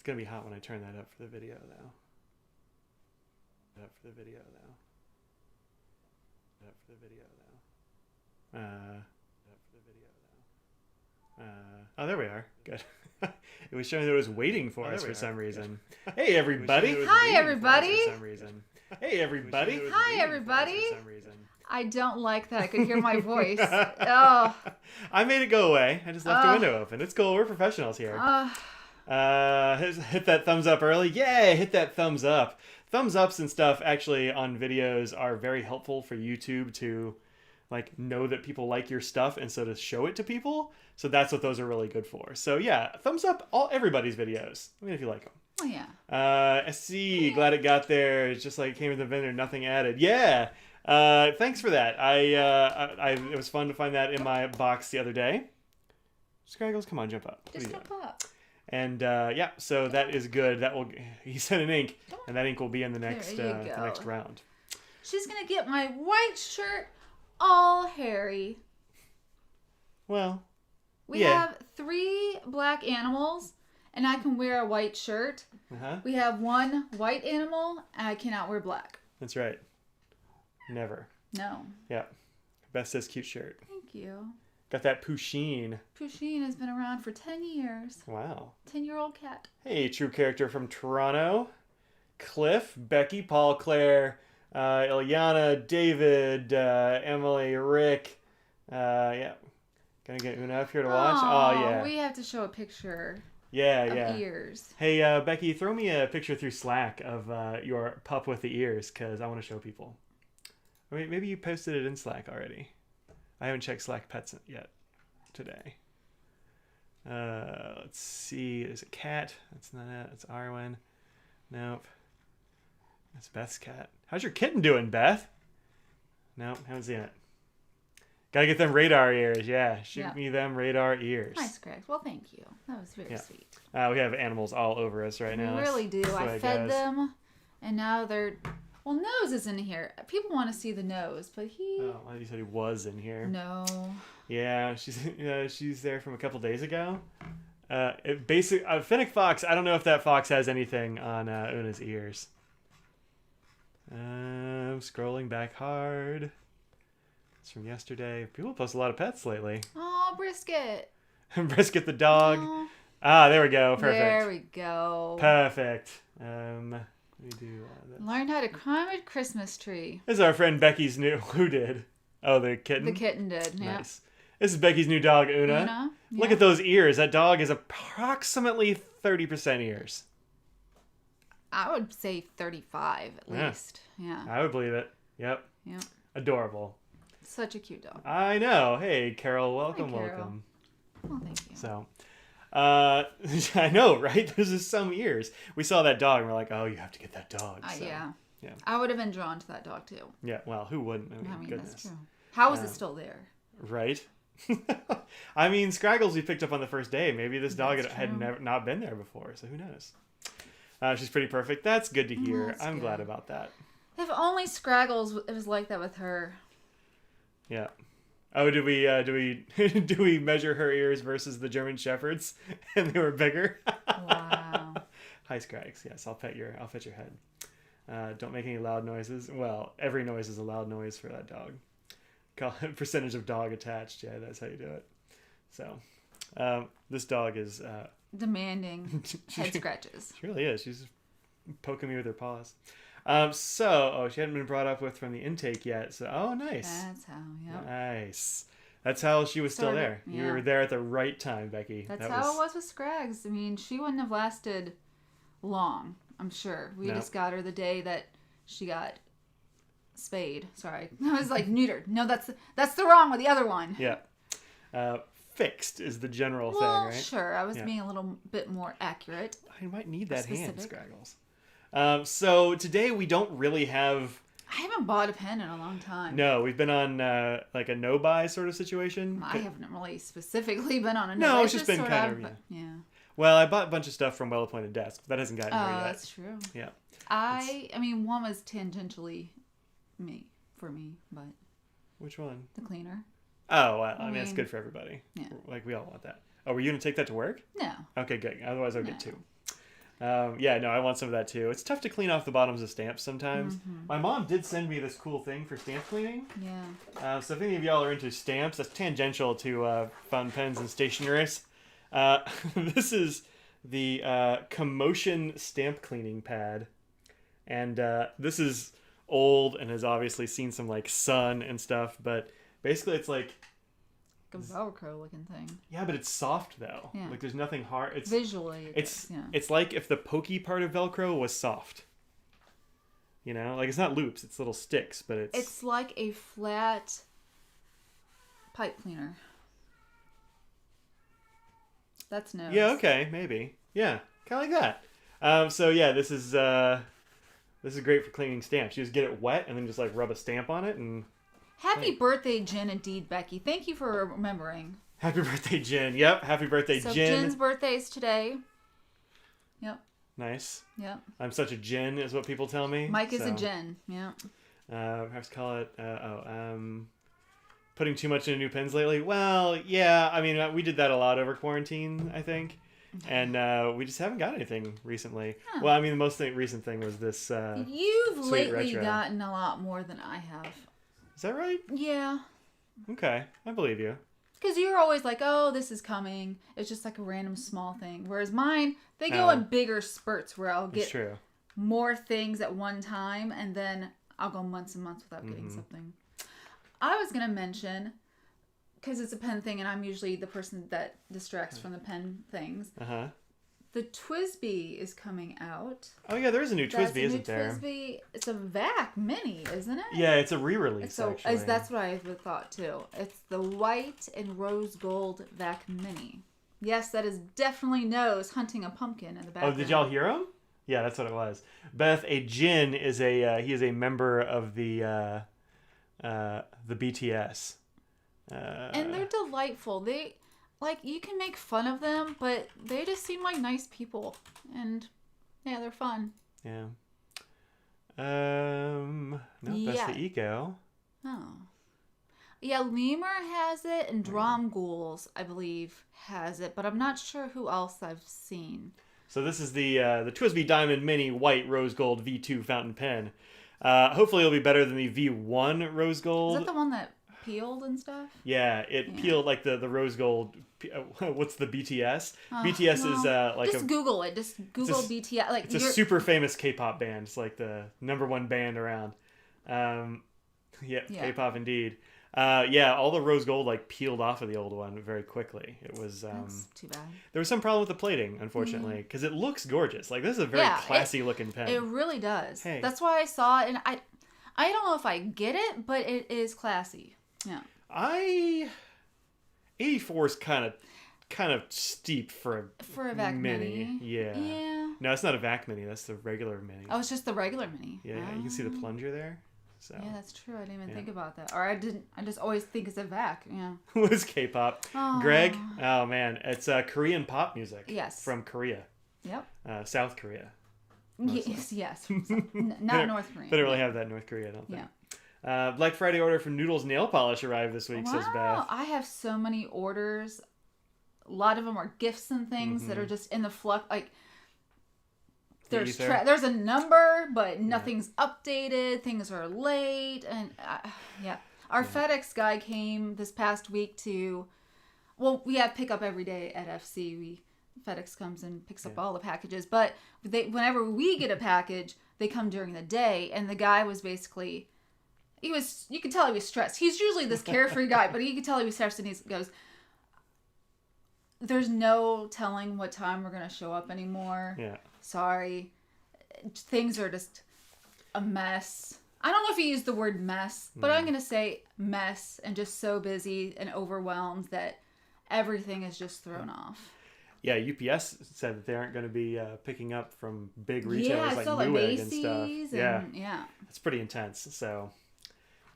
It's going to be hot when I turn that up for the video, though. Up for the video, though. Up for the video, though. Up for the video, though. Oh, there we are. Good. It was showing that it was waiting for us for some reason. Hey, everybody. Hi, everybody. For some reason. Hey, everybody. Hi, everybody. For some reason. I don't like that. I could hear my voice. Oh. I made it go away. I just left the window open. It's cool. We're professionals here. Hit that thumbs up early. Yay! Hit that thumbs up. Thumbs ups and stuff actually on videos are very helpful for YouTube to like know that people like your stuff and so to show it to people. So that's what those are really good for. So yeah, thumbs up everybody's videos. I mean, if you like them. Oh yeah. SC, glad it got there. It's just like it came with the vendor, nothing added. Yeah. Thanks for that. It was fun to find that in my box the other day. Scraggles, come on, jump up. Just jump up. And yeah, so that is good. That will. He sent an ink, and that ink will be in the next round. She's gonna get my white shirt all hairy. Well, we have 3 black animals, and I can wear a white shirt. We have 1 white animal, and I cannot wear black. That's right. Never. No. Yeah. Best says cute shirt. Thank you. Got that Pusheen. Pusheen has been around for 10 years. Wow. 10-year-old cat. Hey, true character from Toronto. Cliff, Becky, Paul, Claire, Ilyana, David, Emily, Rick. Yeah. Gonna get Una up here to watch. Oh, yeah. We have to show a picture. Yeah. Ears. Hey, Becky, throw me a picture through Slack of your pup with the ears, because I want to show people. Wait, maybe you posted it in Slack already. I haven't checked Slack Pets yet today. Let's see. There's a cat. That's not it. That's Arwen. Nope. That's Beth's cat. How's your kitten doing, Beth? Nope, haven't seen it. Gotta get them radar ears. Yeah, shoot me them radar ears. Nice, Greg. Well, thank you. That was very sweet. We have animals all over us right now. We really do. I fed them, and now they're... Well, Nose is in here. People want to see the nose, but he... Oh, well, you said he was in here. No. Yeah, she's there from a couple days ago. Fennec Fox, I don't know if that fox has anything on Una's ears. Scrolling back hard. It's from yesterday. People post a lot of pets lately. Oh, Brisket. Brisket the dog. Aww. There we go. Perfect. There we go. Perfect. We do learn how to climb a Christmas tree. This is our friend Becky's new... Who did? Oh, the kitten? The kitten did, yeah. Nice. This is Becky's new dog, Una. Yeah. Look at those ears. That dog is approximately 30% ears. I would say 35 at least. Yeah. I would believe it. Yep. Yeah. Adorable. Such a cute dog. I know. Hey, Carol. Welcome, Hi, Carol. welcome. Well, thank you. So... I know, right? There's just some ears. We saw that dog and we're like, oh, you have to get that dog. So, yeah. I would have been drawn to that dog too. Yeah, well, who wouldn't? I mean goodness. That's true. How is it still there? Right? I mean, Scraggles we picked up on the first day. Maybe this dog had not been there before, so who knows? She's pretty perfect. That's good to hear. I'm glad about that. If only Scraggles it was like that with her. Yeah. Oh, do we measure her ears versus the German Shepherds, and they were bigger? Wow. Hi, Scraggs. Yes, I'll pet your head. Don't make any loud noises. Well, every noise is a loud noise for that dog. Call it percentage of dog attached. Yeah, that's how you do it. So, this dog is demanding head scratches. She really is. She's poking me with her paws. She hadn't been brought up with from the intake yet. So, oh, nice. That's how, yep. Nice. That's how she was still there. Yeah. You were there at the right time, Becky. That's how it was with Scraggs. I mean, she wouldn't have lasted long, I'm sure. We just got her the day that she got spayed. Sorry. I was like, neutered. No, that's the wrong one, the other one. Yeah. Fixed is the general thing, right? Sure. I was being a little bit more accurate. I might need that hand, Scraggles. So today we don't really have... I haven't bought a pen in a long time. No, we've been on like a no-buy sort of situation. I haven't really specifically been on a no-buy. No, it's just been kind of... Yeah. Well, I bought a bunch of stuff from Well Appointed Desk. That hasn't gotten here yet. That's true. Yeah. I mean, one was tangentially for me, but... Which one? The cleaner. Oh, well, I mean, it's good for everybody. Yeah. Like, we all want that. Oh, were you going to take that to work? No. Okay, good. Otherwise, I'll get two. Yeah, no, I want some of that too. It's tough to clean off the bottoms of stamps sometimes. Mm-hmm. My mom did send me this cool thing for stamp cleaning. Yeah. So if any of y'all are into stamps, that's tangential to fountain pens and stationaries. This is the Commotion stamp cleaning pad. And this is old and has obviously seen some like sun and stuff, but basically it's like a Velcro looking thing. Yeah, but it's soft though. Yeah. Like there's nothing hard. It's visually. It's like if the pokey part of Velcro was soft. You know, like it's not loops, it's little sticks, but it's like a flat pipe cleaner. That's nose. Yeah. Okay. Maybe. Yeah. Kind of like that. So yeah, this is great for cleaning stamps. You just get it wet and then just like rub a stamp on it and. Happy birthday, Jen and Deed Becky. Thank you for remembering. Happy birthday, Jen. Yep. Happy birthday, so Jen. Jen's birthday is today. Yep. Nice. Yep. I'm such a Jen, is what people tell me. Mike is a Jen. Yeah. Perhaps call it. Putting too much into new pens lately. Well, yeah. I mean, we did that a lot over quarantine, I think, and we just haven't got anything recently. Huh. Well, I mean, the most recent thing was this. You've lately retro. Gotten a lot more than I have. Is that right? Yeah. Okay, I believe you. Because you're always like, oh, this is coming. It's just like a random small thing. Whereas mine, they go in bigger spurts where I'll get more things at one time, and then I'll go months and months without getting something. I was going to mention, because it's a pen thing, and I'm usually the person that distracts from the pen things. Uh-huh. The TWSBI is coming out. Oh, yeah, there is a new TWSBI, isn't there? TWSBI, it's a VAC Mini, isn't it? Yeah, it's a re-release, actually. That's what I thought, too. It's the white and rose gold VAC Mini. Yes, that is definitely Nose hunting a pumpkin in the background. Oh, did y'all hear him? Yeah, that's what it was. Beth, a Jin is he is a member of the BTS. And they're delightful. You can make fun of them, but they just seem like nice people. And, yeah, they're fun. Yeah. No, that's the Eco. Oh. Yeah, Lemur has it, and Drum Ghouls, I believe, has it. But I'm not sure who else I've seen. So this is the TWSBI Diamond Mini White Rose Gold V2 fountain pen. Hopefully it'll be better than the V1 Rose Gold. Is that the one that peeled and stuff? Yeah, peeled like the rose gold. What's the BTS? BTS is like just Google it. Just Google BTS. Like it's a super famous K-pop band. It's like the #1 band around. K-pop indeed. All the rose gold like peeled off of the old one very quickly. It was that's too bad. There was some problem with the plating, unfortunately, because it looks gorgeous. Like this is a very classy looking pen. It really does. Hey. That's why I saw it, and I don't know if I get it, but it is classy. Yeah. 84 is kind of steep for a VAC Mini. Yeah. No, it's not a VAC Mini. That's the regular Mini. Oh, it's just the regular Mini. Yeah, you can see the plunger there. So. Yeah, that's true. I didn't even think about that. Or I didn't. I just always think it's a VAC. Yeah. What is K-pop? Greg? Oh man, it's Korean pop music. Yes. From Korea. Yep. South Korea. Yes. Not North Korea. They don't really have that in North Korea, I don't think. Yeah. Black Friday order from Noodles Nail Polish arrived this week, says Beth. I have so many orders. A lot of them are gifts and things that are just in the flux. Like, there's a number, but nothing's updated. Things are late. And, Our FedEx guy came this past week we have pickup every day at FC. FedEx comes and picks up all the packages. But whenever we get a package, they come during the day. And the guy was basically... you could tell he was stressed. He's usually this carefree guy, but you could tell he was stressed, and he goes, there's no telling what time we're going to show up anymore. Yeah. Sorry. Things are just a mess. I don't know if he used the word mess, but I'm going to say mess, and just so busy and overwhelmed that everything is just thrown off. Yeah, UPS said that they aren't going to be picking up from big retailers like Newegg and stuff. Yeah. It's pretty intense, so...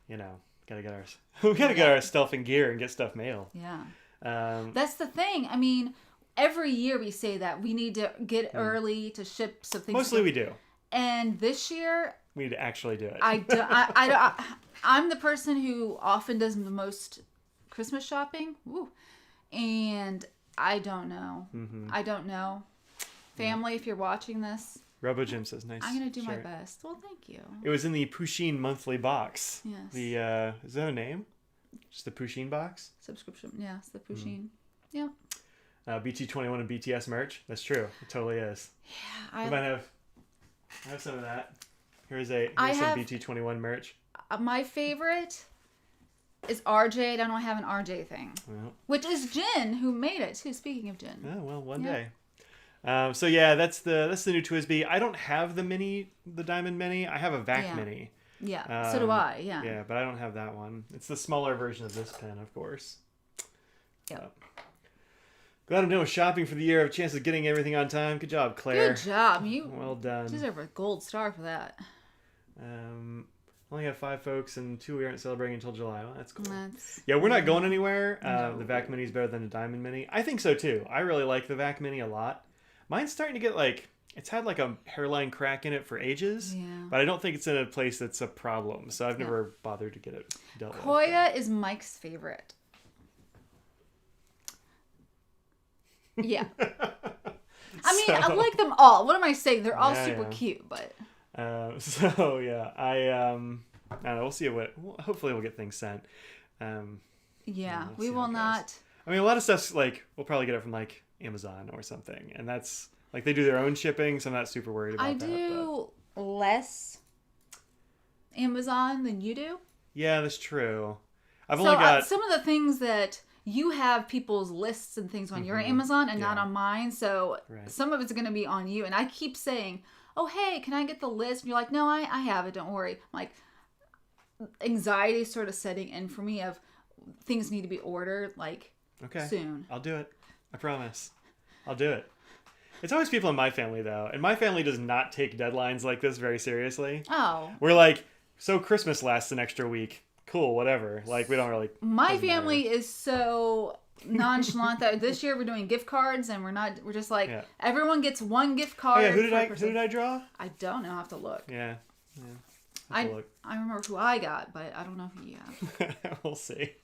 gotta get our stuff in gear and get stuff mailed. Yeah. That's the thing. I mean, every year we say that we need to get early to ship some things. Mostly we do. And this year... we need to actually do it. I'm the person who often does the most Christmas shopping. Woo. And I don't know. I don't know. family, if you're watching this, Robo Jim says nice. I'm gonna do my shirt. best. Well, thank you. It was in the Pusheen monthly box. Yes. The is that a name? Just the Pusheen box? Subscription. Yeah, it's the Pusheen. Yeah. BT21 and BTS merch. That's true. It totally is. Yeah, I have some of that. Here's some BT21 merch. My favorite is RJ. I don't have an RJ thing, which is Jen who made it too. Speaking of Jen. Oh well, one day. So yeah, that's the new TWSBI. I don't have the Diamond Mini. I have a Vac Mini. Yeah, so do I. Yeah. Yeah, but I don't have that one. It's the smaller version of this pen, of course. Yeah. Glad I'm done with shopping for the year. I have a chance of getting everything on time. Good job, Claire. Good job. You well done. deserve a gold star for that. Only have 5 folks and 2 we aren't celebrating until July. Well, that's cool. Yeah, we're not going anywhere. No. The Vac Mini is better than the Diamond Mini. I think so too. I really like the Vac Mini a lot. Mine's starting to get it's had like a hairline crack in it for ages, but I don't think it's in a place that's a problem. So I've never bothered to get it dealt with. Koya is Mike's favorite. Yeah. I like them all. What am I saying? They're all super cute, but. So yeah, I don't know. We'll see hopefully we'll get things sent. We will not. I mean, a lot of stuff's we'll probably get it from Amazon or something, and that's they do their own shipping, so I'm not super worried about that. I do less Amazon than you do. Yeah, that's true. I've only got some of the things that you have people's lists and things on your Amazon and not on mine, so some of it's going to be on you. And I keep saying, "Oh, hey, can I get the list?" And you're like, "No, I have it. Don't worry." I'm anxiety sort of setting in for me of things need to be ordered soon. I'll do it. I promise. I'll do it. It's always people in my family, though. And my family does not take deadlines like this very seriously. Oh. We're so Christmas lasts an extra week. Cool, whatever. We don't really... My family is so nonchalant that this year we're doing gift cards and we're just everyone gets one gift card. Oh, yeah, who did I draw? I don't know. I have to look. Yeah. I remember who I got, but I don't know who you have. We'll see.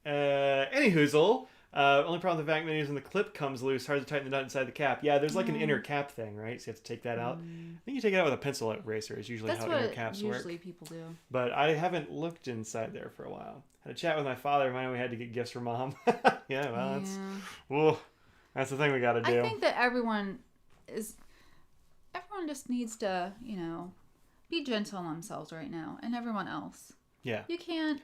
Anyhoozle. Only problem with the Vac Mini is when the clip comes loose, hard to tighten the nut inside the cap. Yeah, there's an inner cap thing, right? So you have to take that out. I think you take it out with a pencil eraser is usually how inner caps work. That's what usually people do. But I haven't looked inside there for a while. Had a chat with my father, reminded me we had to get gifts for Mom. That's the thing we got to do. I think that everyone just needs to, be gentle on themselves right now, and everyone else. Yeah. You can't.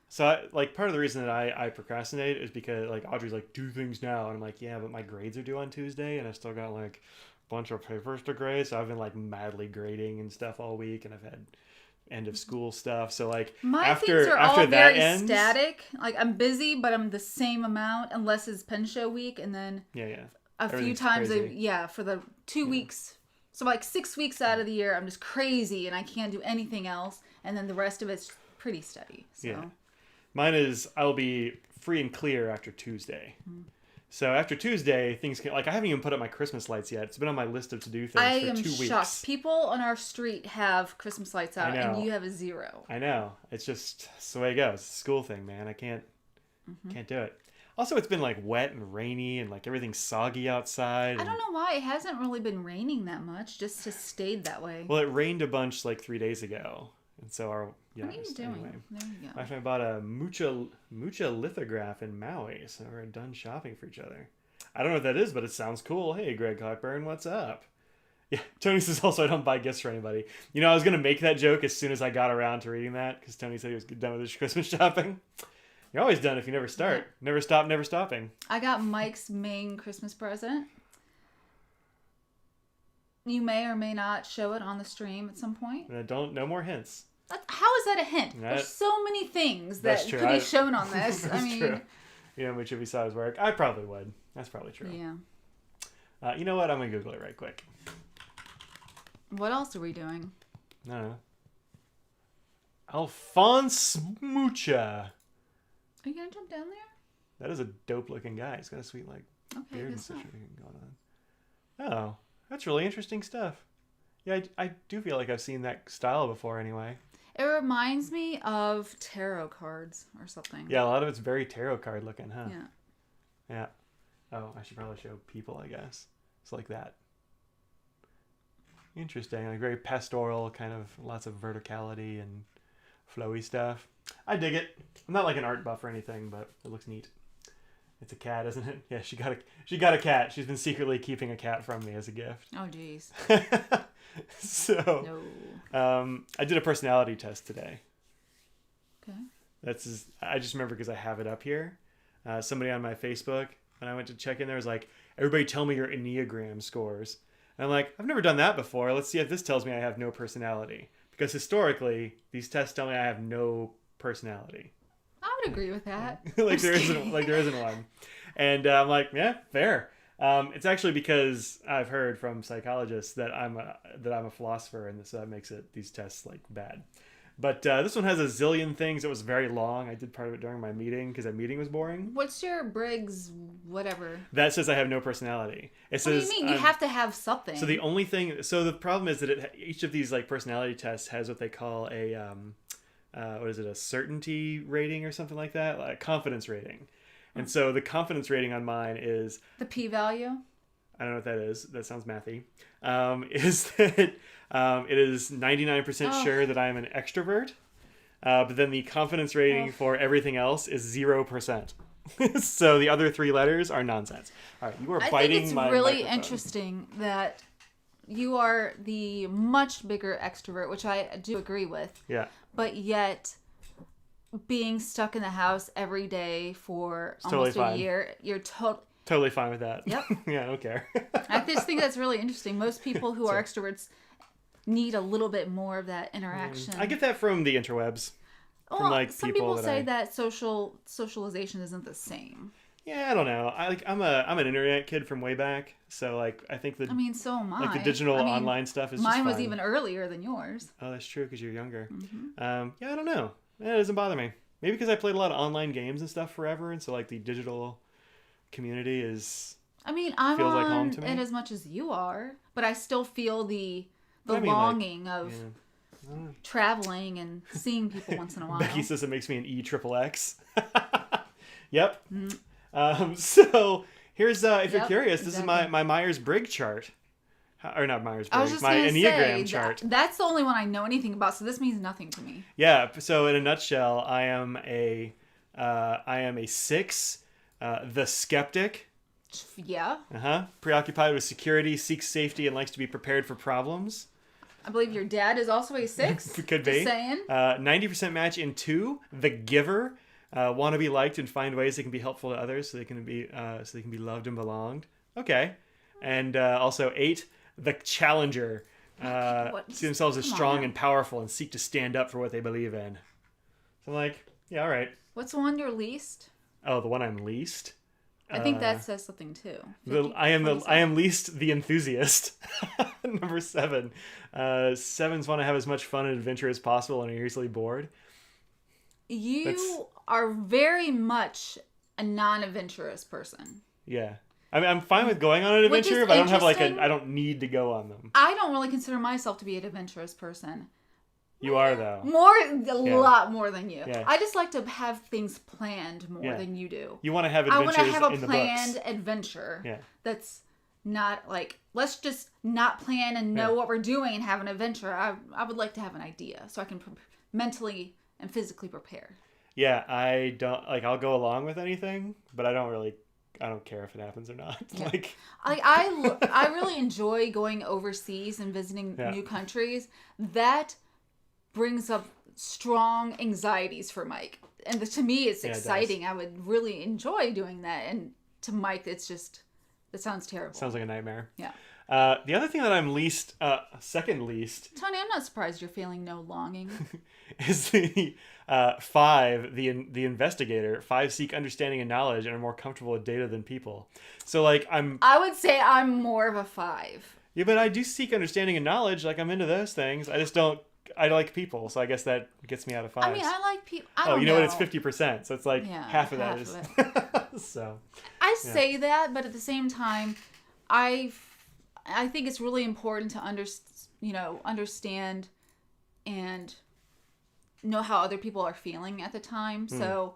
So, part of the reason that I procrastinate is because, Audrey's do things now. And I'm yeah, but my grades are due on Tuesday, and I've still got, a bunch of papers to grade. So I've been, madly grading and stuff all week, and I've had end of school stuff. So, my things are all very static. I'm busy, but I'm the same amount, unless it's pen show week, and then a few times, for the 2 weeks. So, 6 weeks out of the year, I'm just crazy, and I can't do anything else. And then the rest of it's pretty steady. So. Yeah. Mine is I'll be free and clear after Tuesday. So after Tuesday, things can I haven't even put up my Christmas lights yet. It's been on my list of to do things for 2 weeks. I am shocked. People on our street have Christmas lights out, and you have a 0. I know. It's just the way it goes. It's a school thing, man. I can't do it. Also, it's been wet and rainy and everything's soggy outside. I don't know why it hasn't really been raining that much. Just has stayed that way. Well, it rained a bunch 3 days ago, and so what are you doing? Anyway. There you go. I bought a mucha lithograph in Maui, so we're done shopping for each other. I don't know what that is, but it sounds cool. Hey, Greg Cockburn, what's up? Yeah, Tony says also I don't buy gifts for anybody. I was going to make that joke as soon as I got around to reading that, because Tony said he was done with his Christmas shopping. You're always done if you never start. Yeah. Never stop, never stopping. I got Mike's main Christmas present. You may or may not show it on the stream at some point. No more hints. How is that a hint? There's so many things that could be shown on this. That's true. Which if we saw his work, I probably would. That's probably true. Yeah. You know what? I'm going to Google it right quick. What else are we doing? I don't know. Alphonse Mucha. Are you going to jump down there? That is a dope looking guy. He's got a sweet beard and such going on. Oh, that's really interesting stuff. Yeah, I do feel like I've seen that style before anyway. It reminds me of tarot cards or something. Yeah, a lot of it's very tarot card looking, huh? Yeah. Yeah. Oh, I should probably show people, I guess. It's like that. Interesting. Like very pastoral, kind of lots of verticality and flowy stuff. I dig it. I'm not like an art buff or anything, but it looks neat. It's a cat, isn't it? Yeah, she got a cat. She's been secretly keeping a cat from me as a gift. Oh, jeez. So, no. I did a personality test today. Okay. I just remember because I have it up here. Somebody on my Facebook, when I went to check in there, was like, everybody tell me your Enneagram scores. And I'm like, I've never done that before. Let's see if this tells me I have no personality. Because historically, these tests tell me I have no personality. I would agree with that. there isn't one. And I'm like, yeah, fair. It's actually because I've heard from psychologists that I'm a philosopher, and so that makes these tests like bad. But this one has a zillion things. It was very long. I did part of it during my meeting because that meeting was boring. What's your Briggs whatever? That says I have no personality. What do you mean? You have to have something. So the problem is that each of these like personality tests has what they call a a certainty rating or something like that, like a confidence rating. And so the confidence rating on mine is the p-value. I don't know what that is. That sounds mathy. Is that it is 99% sure that I am an extrovert, but then the confidence rating for everything else is 0%. So the other three letters are nonsense. All right, you are biting my I think it's really microphone. interesting that you are the much bigger extrovert, which I do agree with. Yeah. But yet, being stuck in the house every day for totally almost a year, you're totally fine with that. Yep. Yeah, I don't care. I just think that's really interesting. Most people who are extroverts need a little bit more of that interaction. I get that from the interwebs. Well, some people say that socialization isn't the same. Yeah, I don't know. I'm an internet kid from way back, so like I think so am I. Like the digital online stuff is mine just was fine. even earlier than yours. Oh, that's true because you're younger. Mm-hmm. Yeah, I don't know. It doesn't bother me. Maybe because I played a lot of online games and stuff forever, and so like the digital community is. I'm feels on like home to me. it as much as you are, but I still feel the I mean, longing of traveling and seeing people once in a while. Becky says it makes me an EXXX. Yep. Mm-hmm. So here's if you're curious, this is my Myers-Briggs chart. Or not Myers-Briggs, my Enneagram chart. That's the only one I know anything about, so this means nothing to me. Yeah, so in a nutshell, I am a 6, the skeptic. Yeah. Preoccupied with security, seeks safety, and likes to be prepared for problems. I believe your dad is also a 6. Could be. Just saying. 90% match in 2, the giver. Want to be liked and find ways they can be helpful to others so they can be loved and belonged. Okay. And also 8, the challenger. See themselves as strong and powerful and seek to stand up for what they believe in. So I'm like, yeah, all right. What's the one you're least? Oh, the one I'm least? I think that says something too. I am least the enthusiast. Number 7. 7s want to have as much fun and adventure as possible and are easily bored. You are very much a non-adventurous person. Yeah. I mean, I'm fine with going on an adventure, but I don't have I don't need to go on them. I don't really consider myself to be an adventurous person. You are, though. Lot more than you. Yeah. I just like to have things planned more than you do. You want to have adventures in the books. I want to have a planned adventure. Yeah. That's not like, let's just not plan and know what we're doing and have an adventure. I would like to have an idea so I can mentally and physically prepare. Yeah, I don't, I'll go along with anything, but I don't care if it happens or not. Yeah. I really enjoy going overseas and visiting new countries. That brings up strong anxieties for Mike. And to me, it's exciting. I would really enjoy doing that. And to Mike, it sounds terrible. Sounds like a nightmare. Yeah. The other thing that I'm second least... Tony, I'm not surprised you're feeling no longing. is the 5, the investigator. 5 seek understanding and knowledge and are more comfortable with data than people. So I would say I'm more of a 5. Yeah, but I do seek understanding and knowledge. I'm into those things. I just don't... I like people, so I guess that gets me out of 5. I mean, I like people. I don't know. You know what? It's 50%, so it's half of that is... So... I say that, but at the same time, I think it's really important to understand and know how other people are feeling at the time. So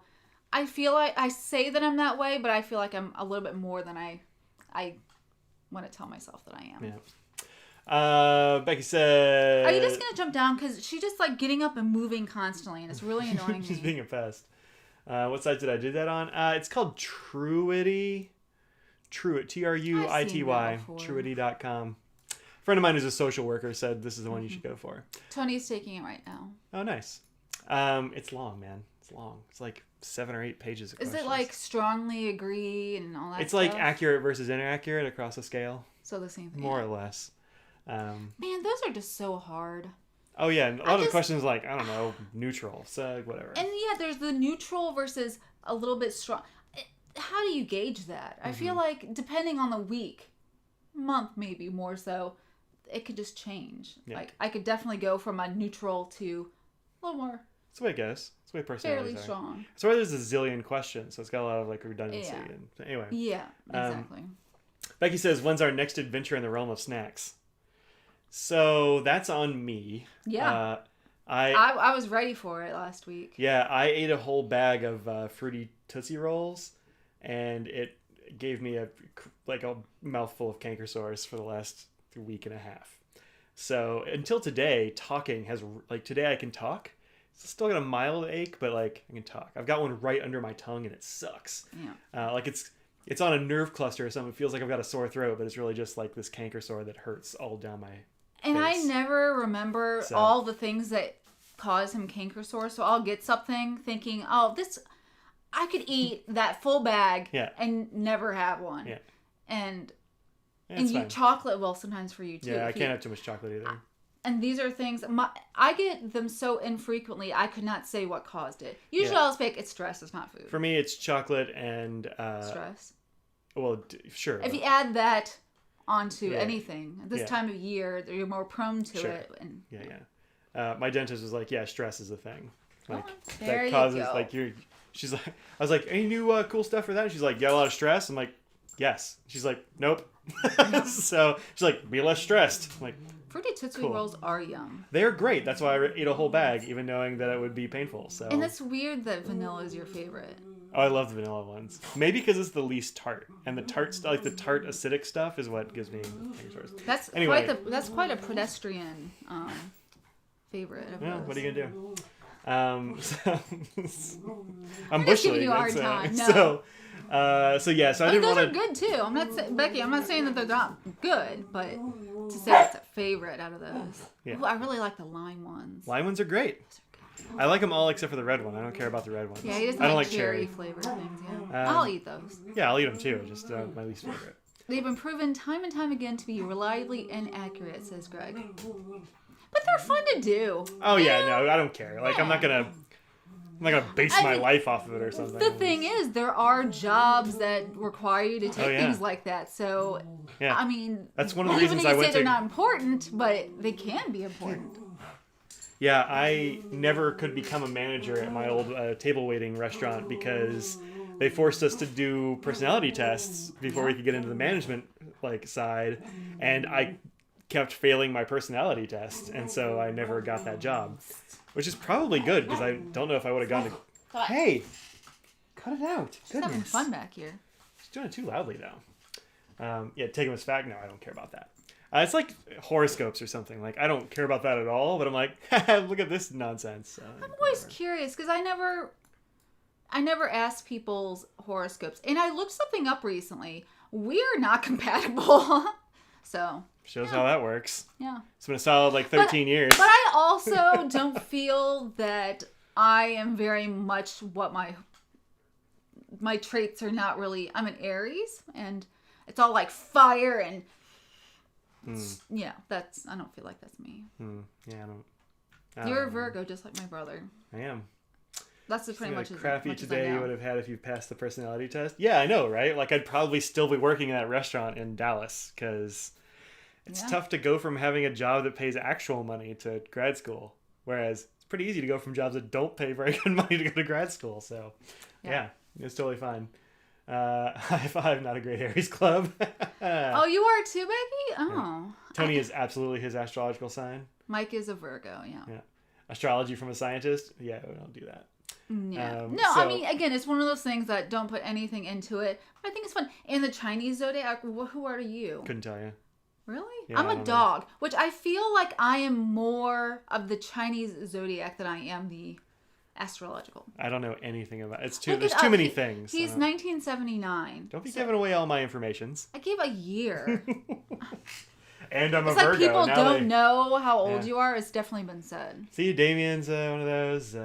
I feel like I say that I'm that way, but I feel like I'm a little bit more than I want to tell myself that I am. Yeah. Becky said... Are you just going to jump down? Because she's just like getting up and moving constantly, and it's really annoying She's me. being a pest. What site did I do that on? It's called Truity. Truity. Truity. Truity.com. A friend of mine who's a social worker said this is the one you should go for. Tony's taking it right now. Oh, nice. It's long, man. It's long. It's like 7 or 8 pages of questions. Is it like strongly agree and all that It's stuff? like accurate versus inaccurate across a scale. So the same thing. More or less. Man, those are just so hard. Oh, yeah. And a lot of the questions like, I don't know, neutral. So whatever. And yeah, there's the neutral versus a little bit strong. How do you gauge that? I feel like depending on the week, month maybe more so, it could just change. Yeah. Like I could definitely go from a neutral to a little more. That's the way it goes. That's the way personalities fairly strong. So why there's a zillion questions, so it's got a lot of like redundancy. Yeah. And anyway. Yeah, exactly. Becky says, when's our next adventure in the realm of snacks? So that's on me. Yeah. I was ready for it last week. Yeah, I ate a whole bag of fruity Tootsie Rolls, and it gave me a mouthful of canker sores for the last week and a half. So until today, talking has today I can talk. Still got a mild ache, but like I can talk. I've got one right under my tongue, and it sucks. Yeah. It's on a nerve cluster or something. It feels like I've got a sore throat, but it's really just like this canker sore that hurts all down my And face. I never remember all the things that cause him canker sore, so I'll get something thinking, oh, I could eat that full bag and never have one. Yeah. And fine. chocolate, well, sometimes for you too. Yeah, I can't have too much chocolate either. And these are things, I get them so infrequently, I could not say what caused it. Usually I'll speak, it's stress, it's not food. For me, it's chocolate and... stress. Well, sure. If you add that onto anything, at this time of year, you're more prone to it. And, my dentist was like, yeah, stress is a thing. Like, there that causes, you go. like, she's like, I was like, any new cool stuff for that? And she's like, you got a lot of stress? I'm like, yes. She's like, nope. So she's like, be less stressed. I'm like, Fruity Tootsie Rolls are yum. They're great. That's why I ate a whole bag, even knowing that it would be painful. So. And it's weird that vanilla is your favorite. Oh, I love the vanilla ones. Maybe because it's the least tart, and the tart acidic stuff is what gives me sores. That's quite a pedestrian favorite. What are you gonna do? I'm just giving you a hard time. No. So I didn't want to. Those are good too. Becky. I'm not saying that they're not good, but to say it's a favorite out of those. Yeah. Ooh, I really like the lime ones. Lime ones are great. I like them all except for the red one. I don't care about the red ones. Yeah, he doesn't like cherry flavored things. Yeah, I'll eat those. Yeah, I'll eat them too. Just my least favorite. They've been proven time and time again to be reliably inaccurate, says Greg. But they're fun to do. Oh yeah, no, I don't care. Like I'm not gonna base my life off of it or something. The thing is, there are jobs that require you to take things like that. So, I mean, that's one of the reasons I went to. They're not important, but they can be important. Yeah, I never could become a manager at my old table waiting restaurant because they forced us to do personality tests before we could get into the management side, and I kept failing my personality test, and so I never got that job, which is probably good because I don't know if I would have gone to. Hey, cut it out! She's having fun back here. She's doing it too loudly though. Take him as fact. No, I don't care about that. It's like horoscopes or something. Like I don't care about that at all, but I'm like, look at this nonsense. I'm always curious because I never ask people's horoscopes, and I looked something up recently. We're not compatible, so shows how that works. Yeah, it's been a solid 13 years. But I also don't feel that I am very much what my traits are not really. I'm an Aries, and it's all like fire and. Yeah, I don't feel like that's me. Yeah, I don't You're a Virgo, just like my brother. I am. That's pretty much crappy today you would have had if you passed the personality test. Yeah, I know, right? Like I'd probably still be working in that restaurant in Dallas because it's tough to go from having a job that pays actual money to grad school, whereas it's pretty easy to go from jobs that don't pay very good money to go to grad school. So, yeah it's totally fine. High five, not a great Aries club. Oh, you are too, Becky? Oh. Yeah. Tony is absolutely his astrological sign. Mike is a Virgo, yeah. Astrology from a scientist? Yeah, we don't do that. Yeah. I mean, again, it's one of those things that don't put anything into it. But I think it's fun. And the Chinese zodiac, who are you? Couldn't tell you. Really? Yeah, I'm a dog, which I feel like I am more of the Chinese zodiac than I am the astrological. I don't know anything about it. There's too many things. He's 1979. Don't be giving away all my informations. I gave a year. And I'm it's a Virgo. Like people now don't know how old you are. It's definitely been said. See, Damien's one of those.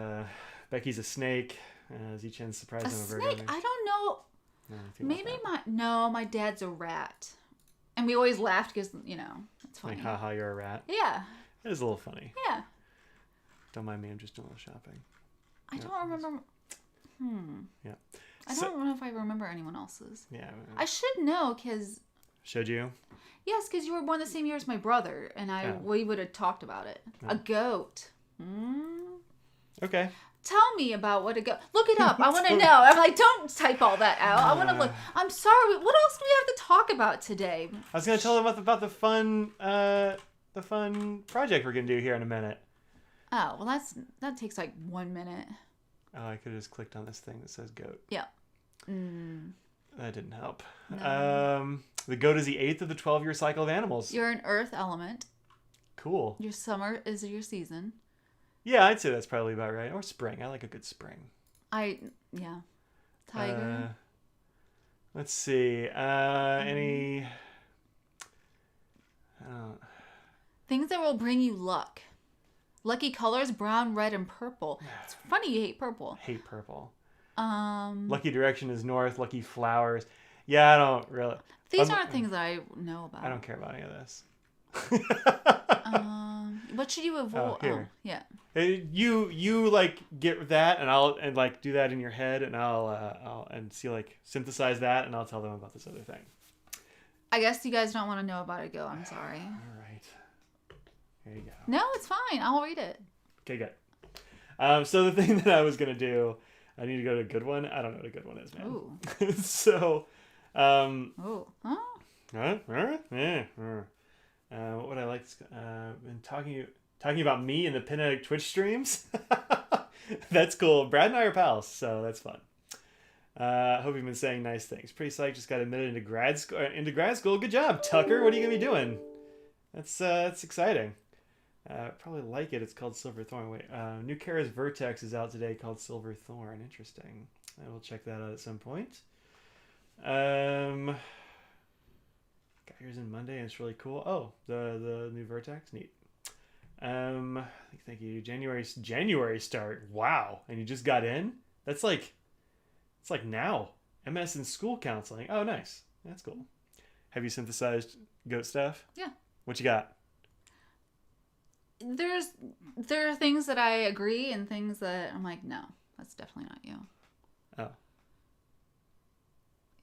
Becky's a snake. Zichen's surprised I'm a Virgo. Snake? I don't know. Maybe my dad's a rat. And we always laughed because, it's funny. Like, haha, you're a rat. Yeah. It is a little funny. Yeah. Don't mind me, I'm just doing a little shopping. I don't remember. Yeah. I don't know if I remember anyone else's. Yeah. I should know because... Showed you? Yes, because you were born the same year as my brother, and we would have talked about it. A goat. Okay. Tell me about what a goat... Look it up. I want to know. I'm like, don't type all that out. I want to look. I'm sorry. What else do we have to talk about today? I was going to tell them about the fun project we're going to do here in a minute. Oh, well, that takes like 1 minute. Oh, I could have just clicked on this thing that says goat. Yeah. That didn't help. No. The goat is the 8th of the 12-year cycle of animals. You're an earth element. Cool. Your summer is your season. Yeah, I'd say that's probably about right. Or spring. I like a good spring. Yeah. Tiger. Let's see. Any... Things that will bring you luck. Lucky colors, brown, red, and purple. It's funny you hate purple. Hate purple. Lucky direction is north. Lucky flowers. Yeah, I don't really... These aren't things that I know about. I don't care about any of this. What should you avoid? Here. Yeah. You like get that, and I'll like do that in your head, and I'll see like synthesize that, and I'll tell them about this other thing. I guess you guys don't want to know about it. Go. I'm sorry. All right. Here you go. No, it's fine. I'll read it. Okay, good. So the thing that I was gonna do, I need to go to a good one. I don't know what a good one is, man. Ooh. So. Oh. Huh? What would I like? Been talking about me in the Pinetic Twitch streams. That's cool. Brad and I are pals, so that's fun. Hope you've been saying nice things. Pretty psyched. Just got admitted into grad school. Good job, Tucker. What are you gonna be doing? That's exciting. Probably like it. It's called Silverthorn. Wait, New Kara's Vertex is out today called Silverthorn. Interesting. I will check that out at some point. Got yours in Monday, and it's really cool. Oh, the new Vertex, neat. Thank you. January start. Wow, and you just got in. It's like now. MS in school counseling. Oh, nice. That's cool. Have you synthesized goat stuff? Yeah. What you got? There are things that I agree and things that I'm like, no, that's definitely not you. Oh.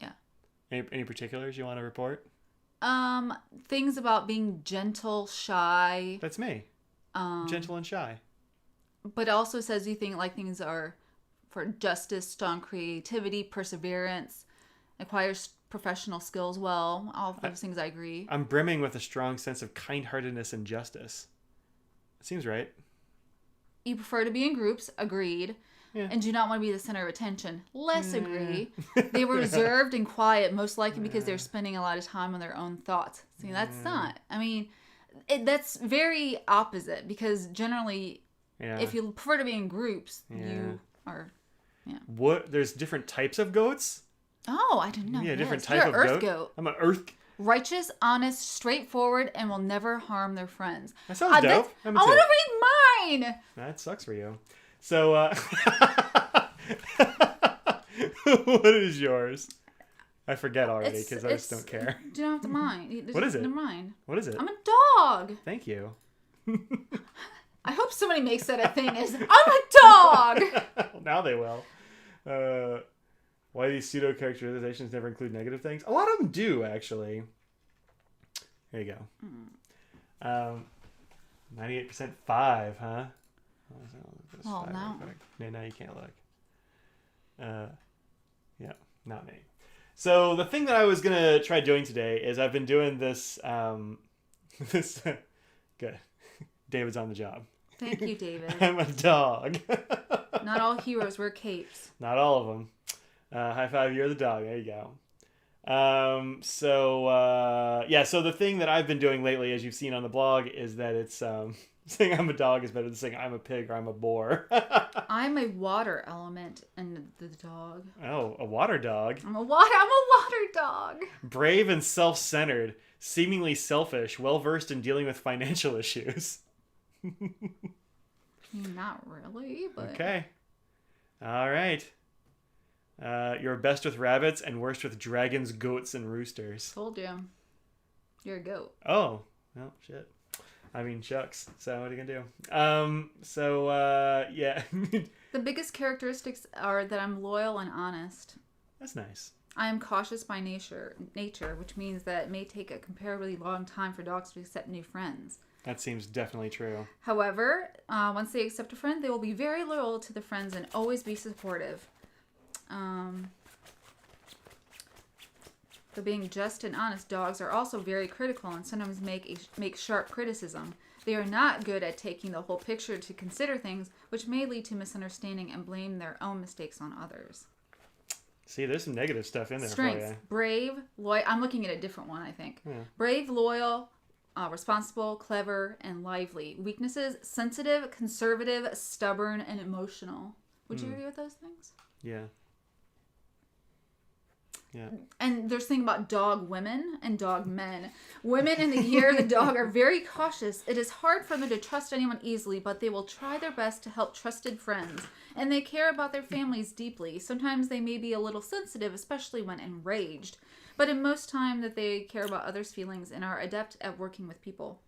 Yeah. Any particulars you want to report? Things about being gentle, shy. That's me. Gentle and shy. But it also says you think like things are for justice, strong creativity, perseverance, acquires professional skills well. All of those things I agree. I'm brimming with a strong sense of kind-heartedness and justice. It seems right. You prefer to be in groups, agreed. Yeah. And do not want to be the center of attention. Less agree. They were reserved and quiet, most likely because they're spending a lot of time on their own thoughts. See, that's not. I mean, that's very opposite because generally, if you prefer to be in groups, you are. Yeah. What? There's different types of goats? Oh, I didn't know. Yeah, this. different type of Earth goat. I'm an earth. Righteous, honest, straightforward, and will never harm their friends. That sounds dope. I want to read mine. That sucks for you. So, what is yours? I forget already because I just don't care. You don't have to mind. What is it? Never mind. What is it? I'm a dog. Thank you. I hope somebody makes that a thing. Is I'm a dog. Well, now they will. Why these pseudo characterizations never include negative things? A lot of them do, actually. Here you go. 98% 5, huh? Well, now. No, now you can't look. Yeah, not me. So the thing that I was gonna try doing today is I've been doing this. Good. David's on the job. Thank you, David. I'm a dog. Not all heroes wear capes. Not all of them. High five, you're the dog. There you go. So the thing that I've been doing lately, as you've seen on the blog, is that it's saying I'm a dog is better than saying I'm a pig or I'm a boar. I'm a water element and the dog. Oh, a water dog. I'm a water dog. Brave and self-centered, seemingly selfish, well-versed in dealing with financial issues. Not really, but... Okay. All right. You're best with rabbits and worst with dragons, goats, and roosters. Told you. You're a goat. Oh. Well, shit. I mean, shucks. So what are you going to do? Yeah. The biggest characteristics are that I'm loyal and honest. That's nice. I am cautious by nature, which means that it may take a comparably long time for dogs to accept new friends. That seems definitely true. However, once they accept a friend, they will be very loyal to the friends and always be supportive. Though being just and honest, dogs are also very critical and sometimes make sharp criticism. They are not good at taking the whole picture to consider things, which may lead to misunderstanding and blame their own mistakes on others. See, there's some negative stuff in there Strengths: for you. brave, loyal. I'm looking at a different one, I think. Yeah. Brave, loyal, responsible, clever, and lively. Weaknesses: sensitive, conservative, stubborn, and emotional. Would you agree with those things? Yeah. Yeah. And there's thing about dog women and dog men. Women in the year of the dog are very cautious. It is hard for them to trust anyone easily, but they will try their best to help trusted friends. And they care about their families deeply. Sometimes they may be a little sensitive, especially when enraged. But in most time that they care about others' feelings and are adept at working with people.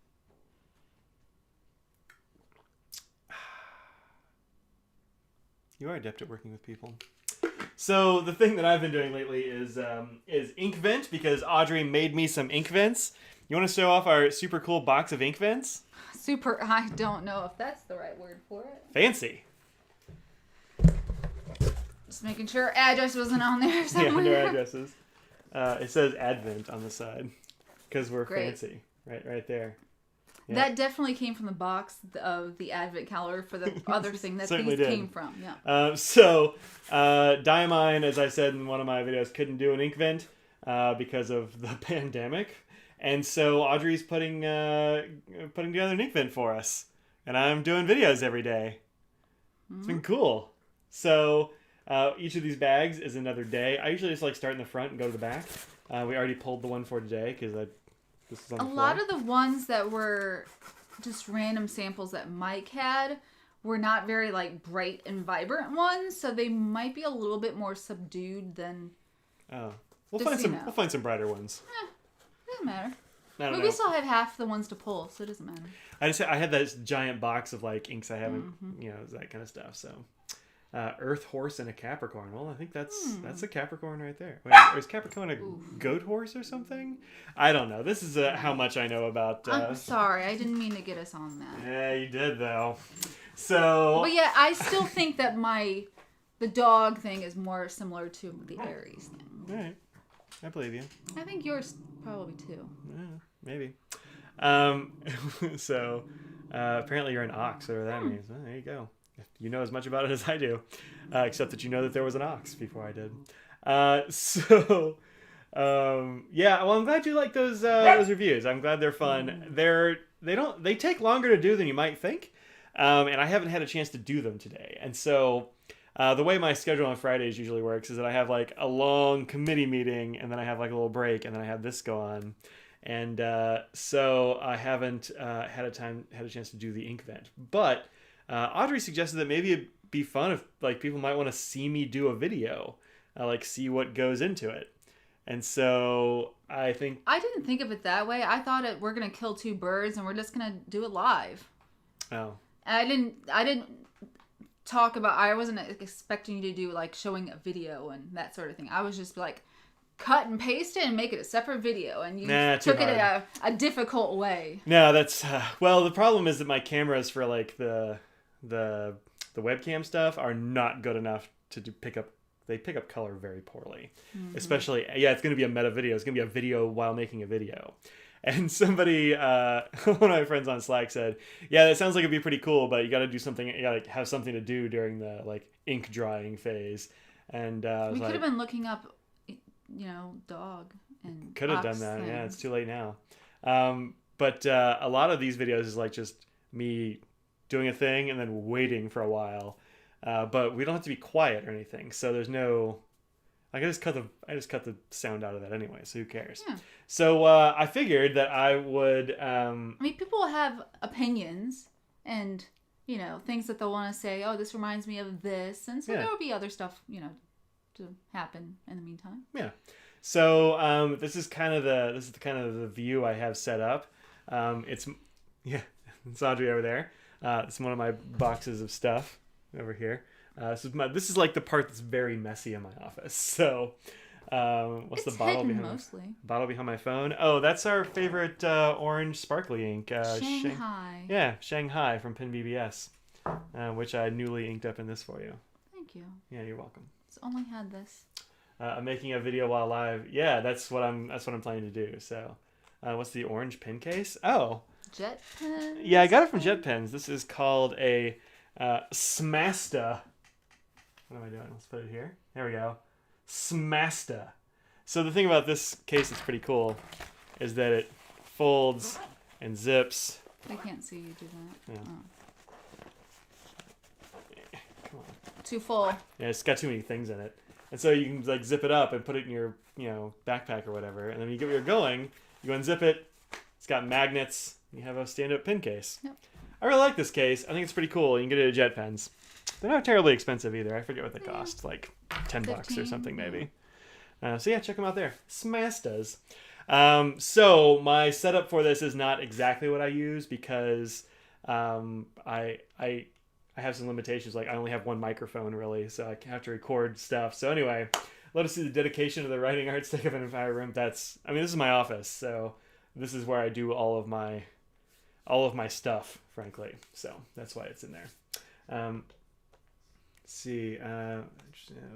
You are adept at working with people. So the thing that I've been doing lately is Inkvent, because Audrey made me some Inkvents. You want to show off our super cool box of Inkvents? Super, I don't know if that's the right word for it. Fancy. Just making sure address wasn't on there somewhere. Yeah, no addresses. It says Advent on the side, because we're Great. fancy. Right there. Yeah. That definitely came from the box of the Advent calendar for the other thing that these came from. Yeah. Diamine, as I said in one of my videos, couldn't do an Inkvent because of the pandemic. And so Audrey's putting together an Inkvent for us. And I'm doing videos every day. It's been cool. So each of these bags is another day. I usually just start in the front and go to the back. We already pulled the one for today because this is on the floor. Lot of the ones that were just random samples that Mike had were not very bright and vibrant ones, so they might be a little bit more subdued than. Oh, we'll find some brighter ones. Doesn't matter. I don't know. We still have half the ones to pull, so it doesn't matter. I had this giant box of inks I haven't, that kind of stuff. So, Earth horse and a Capricorn. Well, I think that's a Capricorn right there. Wait, is Capricorn a goat horse or something? I don't know. This is how much I know about. I'm sorry, I didn't mean to get us on that. Yeah, you did though. So. But yeah, I still think that the dog thing is more similar to the Aries thing. All right, I believe you. I think yours probably too. Yeah, maybe. So apparently you're an ox, whatever that means. Well, there you go. You know as much about it as I do, except that you know that there was an ox before I did. Yeah. Well, I'm glad you like those reviews. I'm glad they're fun. They take longer to do than you might think, and I haven't had a chance to do them today. And so the way my schedule on Fridays usually works is that I have a long committee meeting, and then I have a little break, and then I have this go on. And so I haven't had a chance to do the Inkvent, but. Audrey suggested that maybe it'd be fun if people might want to see me do a video, see what goes into it. And so I think I didn't think of it that way. I thought we're gonna kill two birds and we're just gonna do it live. Oh. I didn't talk about. I wasn't expecting you to do showing a video and that sort of thing. I was just cut and paste it and make it a separate video, and you took it in a difficult way. No, that's the problem is that my cameras for the webcam stuff are not good enough to pick up. They pick up color very poorly. Mm-hmm. Especially, it's going to be a meta video. It's going to be a video while making a video. And somebody, one of my friends on Slack said, "Yeah, that sounds like it'd be pretty cool, but you got to do something. You got to have something to do during the like ink drying phase." And We could have been looking up, dog and could have done that. Yeah, it's too late now. But a lot of these videos is like just me doing a thing and then waiting for a while. But we don't have to be quiet or anything, so there's no. I just cut the sound out of that anyway, so who cares? Yeah. So I figured that I would. I mean, people have opinions and things that they'll want to say. Oh, this reminds me of this, and so there will be other stuff to happen in the meantime. Yeah. So this is kind of the view I have set up. It's Audrey over there. It's one of my boxes of stuff over here. This is like the part that's very messy in my office. So, what's the bottle behind mostly? Bottle behind my phone? Oh, that's our favorite orange sparkly ink. Shanghai. Shanghai from Pen BBS, which I newly inked up in this for you. Thank you. Yeah, you're welcome. It's only had this. I'm making a video while live. Yeah, that's what I'm planning to do. So, what's the orange pen case? Oh, Jet Pens. Yeah, I got it from Jet Pens. This is called a Smasta. What am I doing? Let's put it here. There we go. Smasta. So the thing about this case that's pretty cool is that it folds and zips. I can't see you do that. Yeah. Oh. Come on. Too full. Yeah, it's got too many things in it. And so you can like zip it up and put it in your, backpack or whatever. And then when you get where you're going, you unzip it. It's got magnets. You have a stand-up pen case. Yep. I really like this case. I think it's pretty cool. You can get it at Jet Pens. They're not terribly expensive either. I forget what they cost. Like $10 or something maybe. So yeah, check them out there. Smastas. So my setup for this is not exactly what I use because I have some limitations. Like I only have one microphone really, so I have to record stuff. So anyway, let us see the dedication of the writing art stick of an entire room. This is my office, so this is where I do all of my stuff, frankly. So that's why it's in there. Let's see.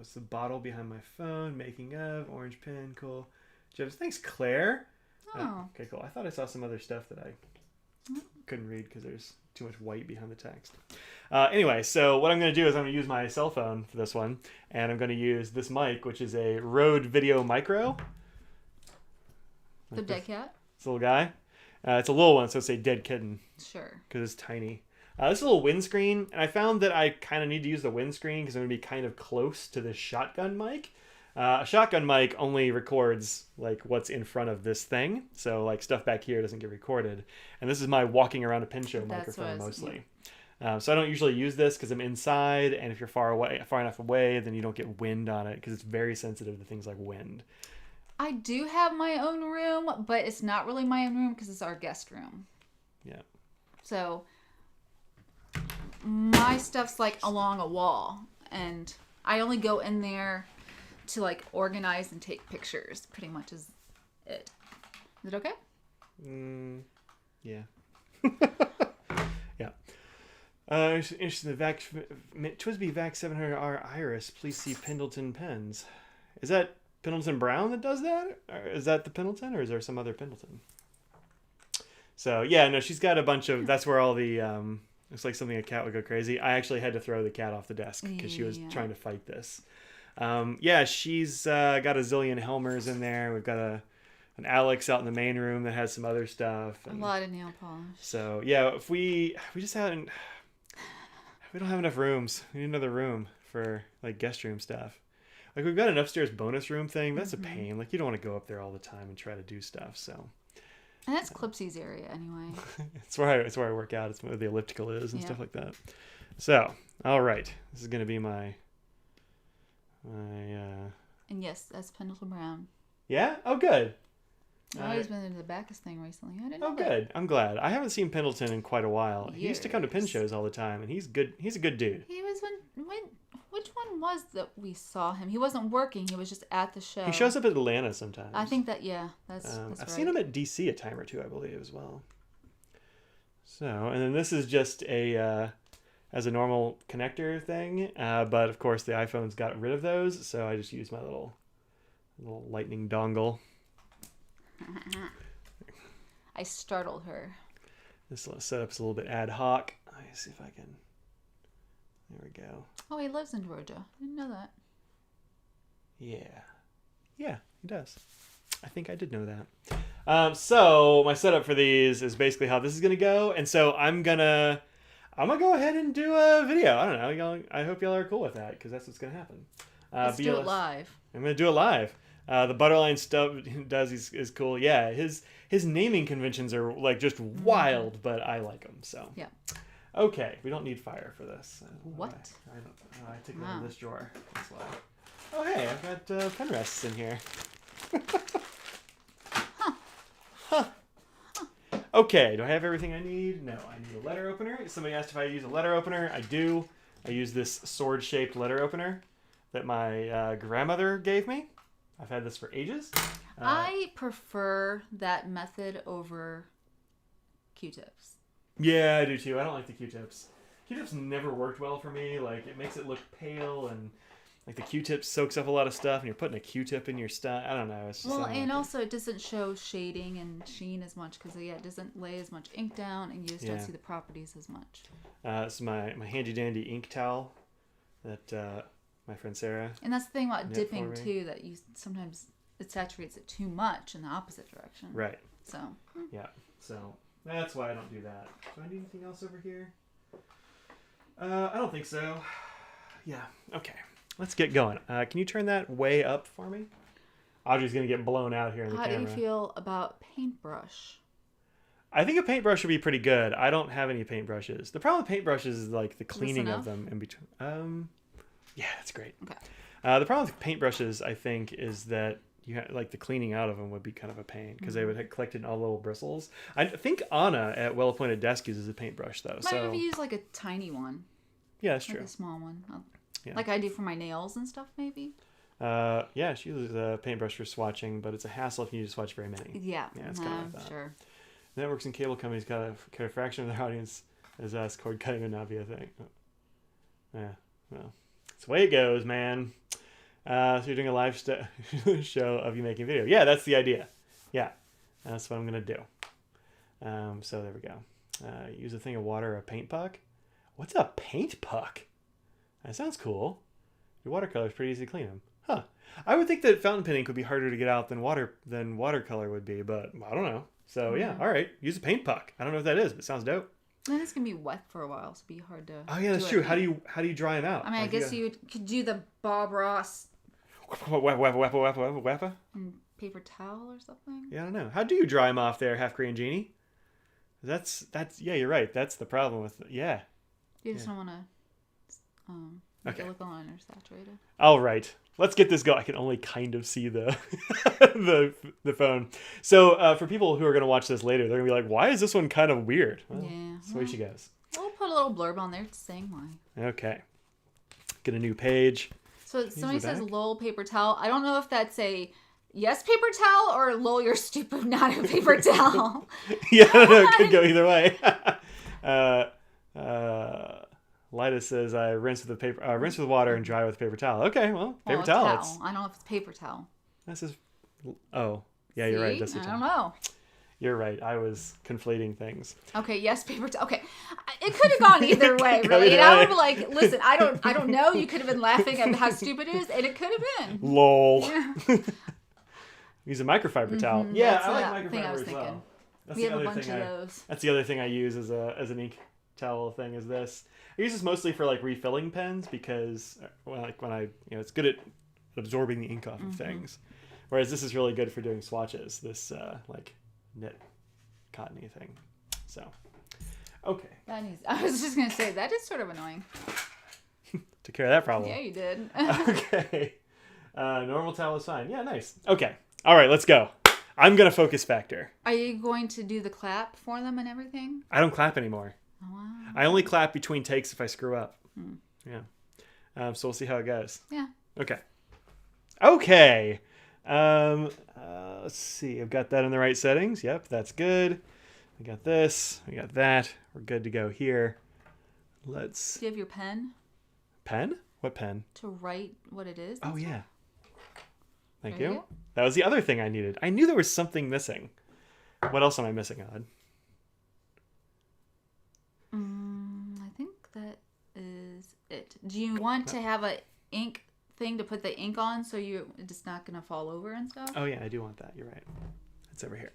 It's the bottle behind my phone. Making of orange pen. Cool. Jeff, thanks, Claire. Oh. Okay, cool. I thought I saw some other stuff that I couldn't read because there's too much white behind the text. Anyway, so what I'm going to do is I'm going to use my cell phone for this one, and I'm going to use this mic, which is a Rode Video Micro. The dead cat? This little guy. It's a little one, so it's a dead kitten. Sure. Because it's tiny. This is a little windscreen, and I found that I kind of need to use the windscreen because I'm going to be kind of close to this shotgun mic. A shotgun mic only records like what's in front of this thing, so like stuff back here doesn't get recorded. And this is my walking around a pin show microphone mostly. Yeah. So I don't usually use this because I'm inside, and if you're far enough away, then you don't get wind on it because it's very sensitive to things like wind. I do have my own room, but it's not really my own room because it's our guest room. Yeah. So my stuff's like along a wall, and I only go in there to like organize and take pictures. Pretty much is it. Is it okay? Yeah. Yeah. Interesting. The TWSBI VAC 700R Iris. Please see Pendleton pens. Is that Pendleton Brown that does that? Or is that the Pendleton, or is there some other Pendleton? So yeah, no, she's got a bunch of. That's where all the. Looks like something a cat would go crazy. I actually had to throw the cat off the desk because she was trying to fight this. Yeah, she's got a zillion Helmers in there. We've got an Alex out in the main room that has some other stuff. And a lot of nail polish. So yeah, if we just haven't. We don't have enough rooms. We need another room for like guest room stuff. Like we've got an upstairs bonus room thing. But that's a pain. Like you don't want to go up there all the time and try to do stuff. So. And that's Clipsy's area anyway. It's where I work out. It's where the elliptical is and stuff like that. So, all right. This is going to be my And yes, that's Pendleton Brown. Yeah? Oh, good. He's been into the Bacchus thing recently. I didn't know. Oh, good. I'm glad. I haven't seen Pendleton in quite a while. Years. He used to come to pin shows all the time, and he's good. He's a good dude. He was which one was that we saw him? He wasn't working. He was just at the show. He shows up at Atlanta sometimes. I think that's I've right. seen him at DC a time or two, I believe, as well. So, and then this is just as a normal connector thing, but of course the iPhone's got rid of those, so I just use my little lightning dongle. I startled her. This setup's a little bit ad hoc. Let me see if I can. There we go. Oh, he lives in Georgia. Didn't know that. Yeah, he does. I think I did know that. So my setup for these is basically how this is gonna go, and so I'm gonna go ahead and do a video. I don't know. I hope y'all are cool with that because that's what's gonna happen. Let's do it live. I'm gonna do it live. The Butterline stuff does is cool. Yeah, his naming conventions are like just wild, but I like them. So yeah. Okay, we don't need fire for this. What? I took it out of this drawer. That's why. Oh hey, I've got pen rests in here. Huh. Okay, do I have everything I need? No, I need a letter opener. Somebody asked if I use a letter opener. I do. I use this sword-shaped letter opener that my grandmother gave me. I've had this for ages. I prefer that method over Q-tips. Yeah, I do too. I don't like the Q-tips. Q-tips never worked well for me. Like, it makes it look pale, and like the Q-tip soaks up a lot of stuff, and you're putting a Q-tip in your stuff. I don't know. It's just and also it doesn't show shading and sheen as much because it doesn't lay as much ink down, and you just don't see the properties as much. This is my handy dandy ink towel that my friend Sarah. And that's the thing about dipping too, that you sometimes it saturates it too much in the opposite direction. Right. So. Yeah. So that's why I don't do that. Do I need anything else over here? I don't think so. Yeah. Okay. Let's get going. Can you turn that way up for me? Audrey's going to get blown out here in the camera. How do you feel about paintbrush? I think a paintbrush would be pretty good. I don't have any paintbrushes. The problem with paintbrushes is like the cleaning of them in between. Yeah, that's great. Okay. The problem with paintbrushes, I think, is that like the cleaning out of them would be kind of a pain because they would have collected all little bristles. I think Anna at Well Appointed Desk uses a paintbrush though. Might have used like a tiny one. Yeah, that's like true. A small one. Yeah. Like I do for my nails and stuff, maybe. Yeah, she uses a paintbrush for swatching, but it's a hassle if you need to swatch very many. Yeah, it's kind of like that. Sure. Networks and cable companies got a fraction of their audience as us. Cord cutting would not be a thing. Yeah, well, it's the way it goes, man. So you're doing a live show of you making video. Yeah, that's the idea. Yeah, that's what I'm going to do. So there we go. Use a thing of water or a paint puck. What's a paint puck? That sounds cool. Your watercolor's pretty easy to clean them. Huh. I would think that fountain pen ink would be harder to get out than watercolor would be, but I don't know. So yeah, all right. Use a paint puck. I don't know what that is, but it sounds dope. Then it's gonna be wet for a while, so it'd be hard to. Oh yeah, that's true. How do you dry them out? I mean, I guess you could do the Bob Ross. Wappa? And paper towel or something. Yeah, I don't know. How do you dry them off there, Half Korean Genie? That's yeah, you're right. That's the problem with You just don't want to make it look a liner saturated. All right. Let's get this going. I can only kind of see the the phone. So for people who are going to watch this later, they're going to be like, why is this one kind of weird? Well, that's the way she goes. We'll put a little blurb on there saying why. Okay. Get a new page. So somebody says lol paper towel. I don't know if that's a yes paper towel or lol you're stupid not a paper towel. Yeah, I don't know. It could go either way. Lida says I rinse with water and dry with paper towel. Okay, well, paper towel. I don't know if it's paper towel. This is. Oh, yeah, you're right. That's the I don't know. You're right. I was conflating things. Okay, yes, paper towel. Okay, it could have gone either way, really. And I would be like, listen, I don't know. You could have been laughing at how stupid it is, and it could have been. Lol. Yeah. Use a microfiber towel. Yeah, I like microfiber I was as thinking. well. That's we have a bunch of those. That's the other thing I use as an ink towel thing is this. I use this mostly for like refilling pens because it's good at absorbing the ink off of things. Whereas this is really good for doing swatches. This like knit cottony thing. So okay. I was just gonna say that is sort of annoying. Took care of that problem. Yeah, you did. Okay. Normal towel is fine. Yeah, nice. Okay. All right, let's go. I'm gonna focus factor. Are you going to do the clap for them and everything? I don't clap anymore. Oh, wow. I only clap between takes if I screw up. Yeah. So we'll see how it goes. Yeah. Okay. Let's see. I've got that in the right settings. Yep, that's good. I got this. I got that. We're good to go here. Do you have your pen? Pen? What pen? To write what it is? Oh, yeah. Thank There you. you go. That was the other thing I needed. I knew there was something missing. What else am I missing, Odd? I think that is it. Do you want to have a ink thing to put the ink on so it's just not going to fall over and stuff? Oh, yeah, I do want that. You're right. It's over here.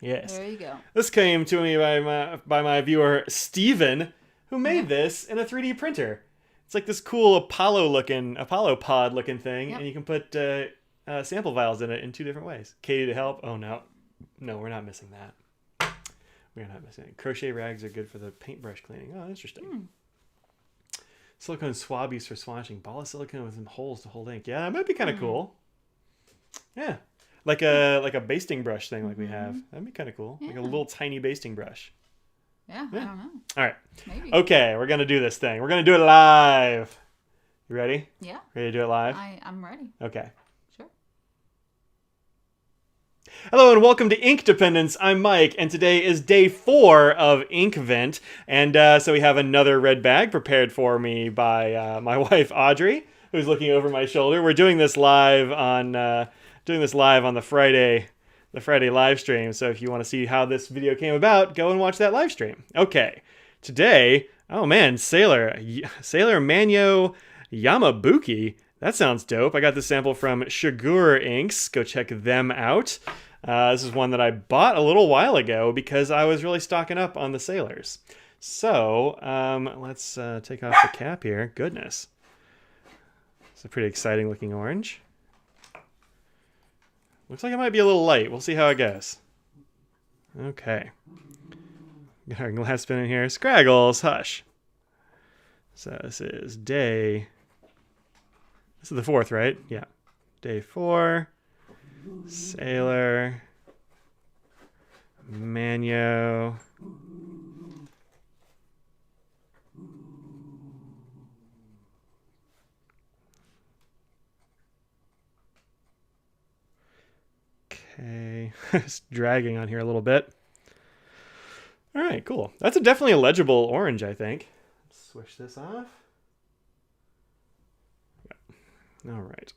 Yes. There you go. This came to me by my viewer, Steven, who made this in a 3D printer. It's like this cool Apollo pod looking thing, and you can put sample vials in it in 2 different ways. Katie to help. Oh, no. No, we're not missing that. We're not missing it. Crochet rags are good for the paintbrush cleaning. Oh, interesting. Silicone swabbies for swatching. Ball of silicone with some holes to hold ink. Yeah, that might be kind of cool. Yeah. Like a basting brush thing like we have. That'd be kind of cool. Yeah. Like a little tiny basting brush. Yeah, I don't know. All right. Maybe. Okay, we're going to do this thing. We're going to do it live. You ready? Yeah. Ready to do it live? I'm ready. Okay. Sure. Hello and welcome to Ink Dependence. I'm Mike, and today is day 4 of Inkvent. And so we have another red bag prepared for me by my wife, Audrey, who's looking over my shoulder. We're doing this live on the Friday live stream. So if you want to see how this video came about, go and watch that live stream. Okay, today, oh man, Sailor Manyo Yamabuki. That sounds dope. I got this sample from Shigur Inks. Go check them out. This is one that I bought a little while ago because I was really stocking up on the Sailors. So let's take off the cap here. Goodness. It's a pretty exciting looking orange. Looks like it might be a little light. We'll see how it goes. Okay. Got our glass spin in here. Scraggles, hush. So this is the 4th, right? Yeah. Day 4. Sailor. Manyo. Okay, it's dragging on here a little bit. All right, cool. That's definitely a legible orange, I think. Let's switch this off. Yeah. All right.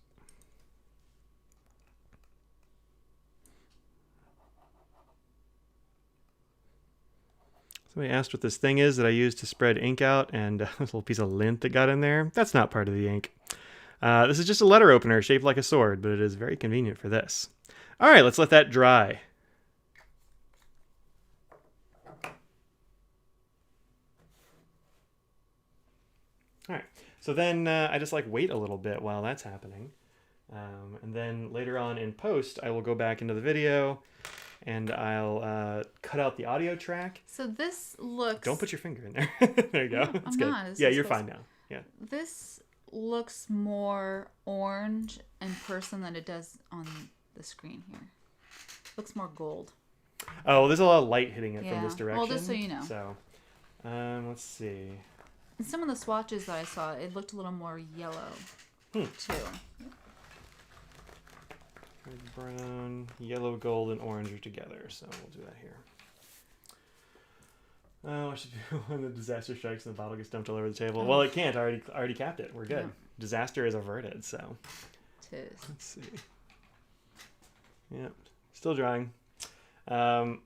Somebody asked what this thing is that I use to spread ink out, and this little piece of lint that got in there. That's not part of the ink. This is just a letter opener shaped like a sword, but it is very convenient for this. All right, let's let that dry. All right, so then I just wait a little bit while that's happening. And then later on in post, I will go back into the video and I'll cut out the audio track. So this looks... Don't put your finger in there. There you go. No, That's I'm good. not. Yeah, you're fine now. Yeah. This looks more orange in person than it does on the screen here. Looks more gold. Oh, there's a lot of light hitting it from this direction. Well, just so you know. So, let's see. In some of the swatches that I saw, it looked a little more yellow, too. Red, brown, yellow, gold, and orange are together. So we'll do that here. Oh, I should do when the disaster strikes and the bottle gets dumped all over the table. Well, it can't. I already capped it. We're good. Yeah. Disaster is averted. So. It is. Let's see. Yep. Still drying. But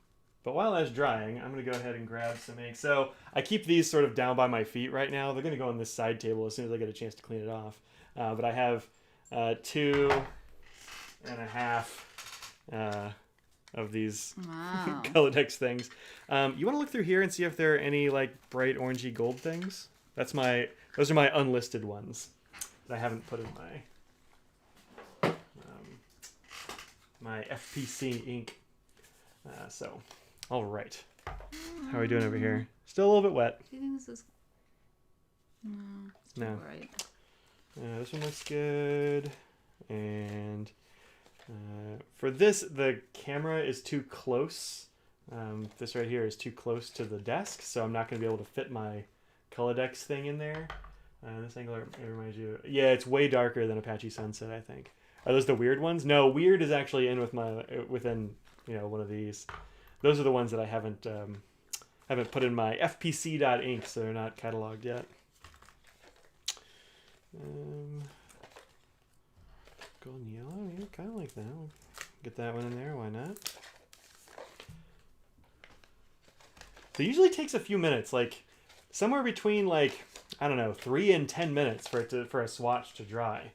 while that's drying, I'm going to go ahead and grab some ink. So I keep these sort of down by my feet right now. They're going to go on this side table as soon as I get a chance to clean it off. But I have 2.5 of these Colodex things. You want to look through here and see if there are any bright orangey gold things? Those are my unlisted ones that I haven't put in my FPC ink. So, all right. How are we doing over here? Still a little bit wet. Do you think this is... No. Right. This one looks good. And for this, the camera is too close. This right here is too close to the desk, so I'm not going to be able to fit my Colodex thing in there. This angle, it reminds you... Yeah, it's way darker than Apache Sunset, I think. Are those the weird ones? No, weird is actually in within one of these. Those are the ones that I haven't put in my fpc.ink, so they're not cataloged yet. Golden yellow, yeah, kind of like that. Get that one in there. Why not? So it usually takes a few minutes, like somewhere between like, I don't know, 3 and 10 minutes for a swatch to dry.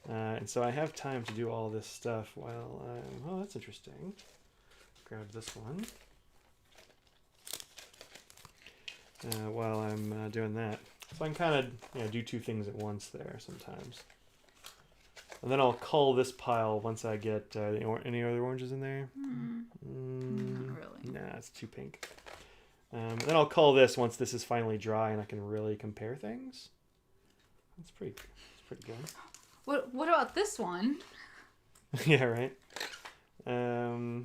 And so I have time to do all this stuff while I'm... Oh, that's interesting. Grab this one. While I'm doing that. So I can kind of do 2 things at once there sometimes. And then I'll cull this pile once I get any other oranges in there. Not really. Nah, it's too pink. Then I'll cull this once this is finally dry and I can really compare things. It's pretty good. What about this one? Yeah, right. Oh,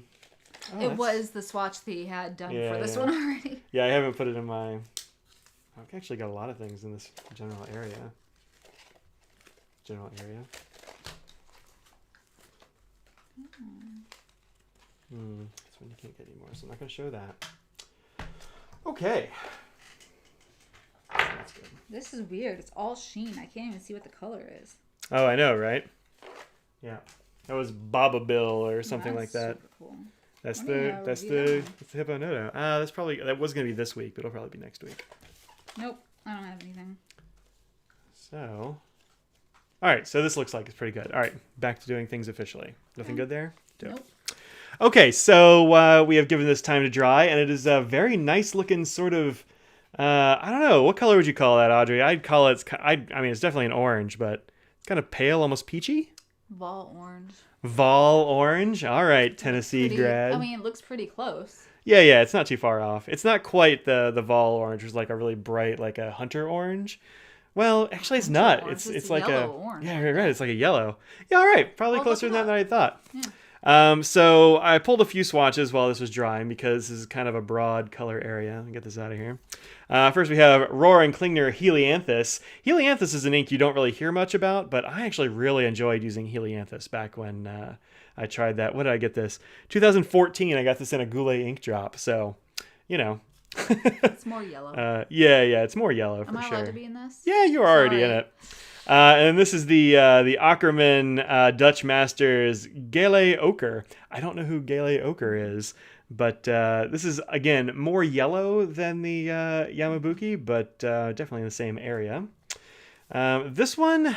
it was the swatch that he had done for this one already. Yeah, I haven't put it in my... I've actually got a lot of things in this general area. This one you can't get anymore, so I'm not going to show that. Okay. That's good. This is weird. It's all sheen. I can't even see what the color is. Oh, I know, right? Yeah. That was Bobabill or something like that. Super cool. That's the Hippo Noto. That was going to be this week, but it'll probably be next week. Nope, I don't have anything. So, all right. So this looks like it's pretty good. All right, back to doing things officially. Nothing good there? Nope. Okay, so we have given this time to dry, and it is a very nice looking sort of, I don't know, what color would you call that, Audrey? I'd call it, I mean, it's definitely an orange, but it's kind of pale, almost peachy. Vol orange. Vol orange? All right, Tennessee grad. I mean, it looks pretty close. Yeah, it's not too far off. It's not quite the Vol orange, which is like a really bright, like a hunter orange. Well, actually, it's not. Orange. It's like a orange. Yeah, right. It's like a yellow. Yeah, all right. Probably closer than I thought. Yeah. So I pulled a few swatches while this was drying because this is kind of a broad color area. Let me get this out of here. First we have Rohr and Klingner Helianthus. Helianthus is an ink you don't really hear much about, but I actually really enjoyed using Helianthus back when I tried that. When did I get this? 2014. I got this in a Goulet ink drop. So, It's more yellow. Yeah, it's more yellow for sure. Am I allowed to be in this? Yeah, you're already in it. And this is the Ackerman Dutch Masters Gele Ochre. I don't know who Gele Ochre is, but this is, again, more yellow than the Yamabuki, but definitely in the same area. This one's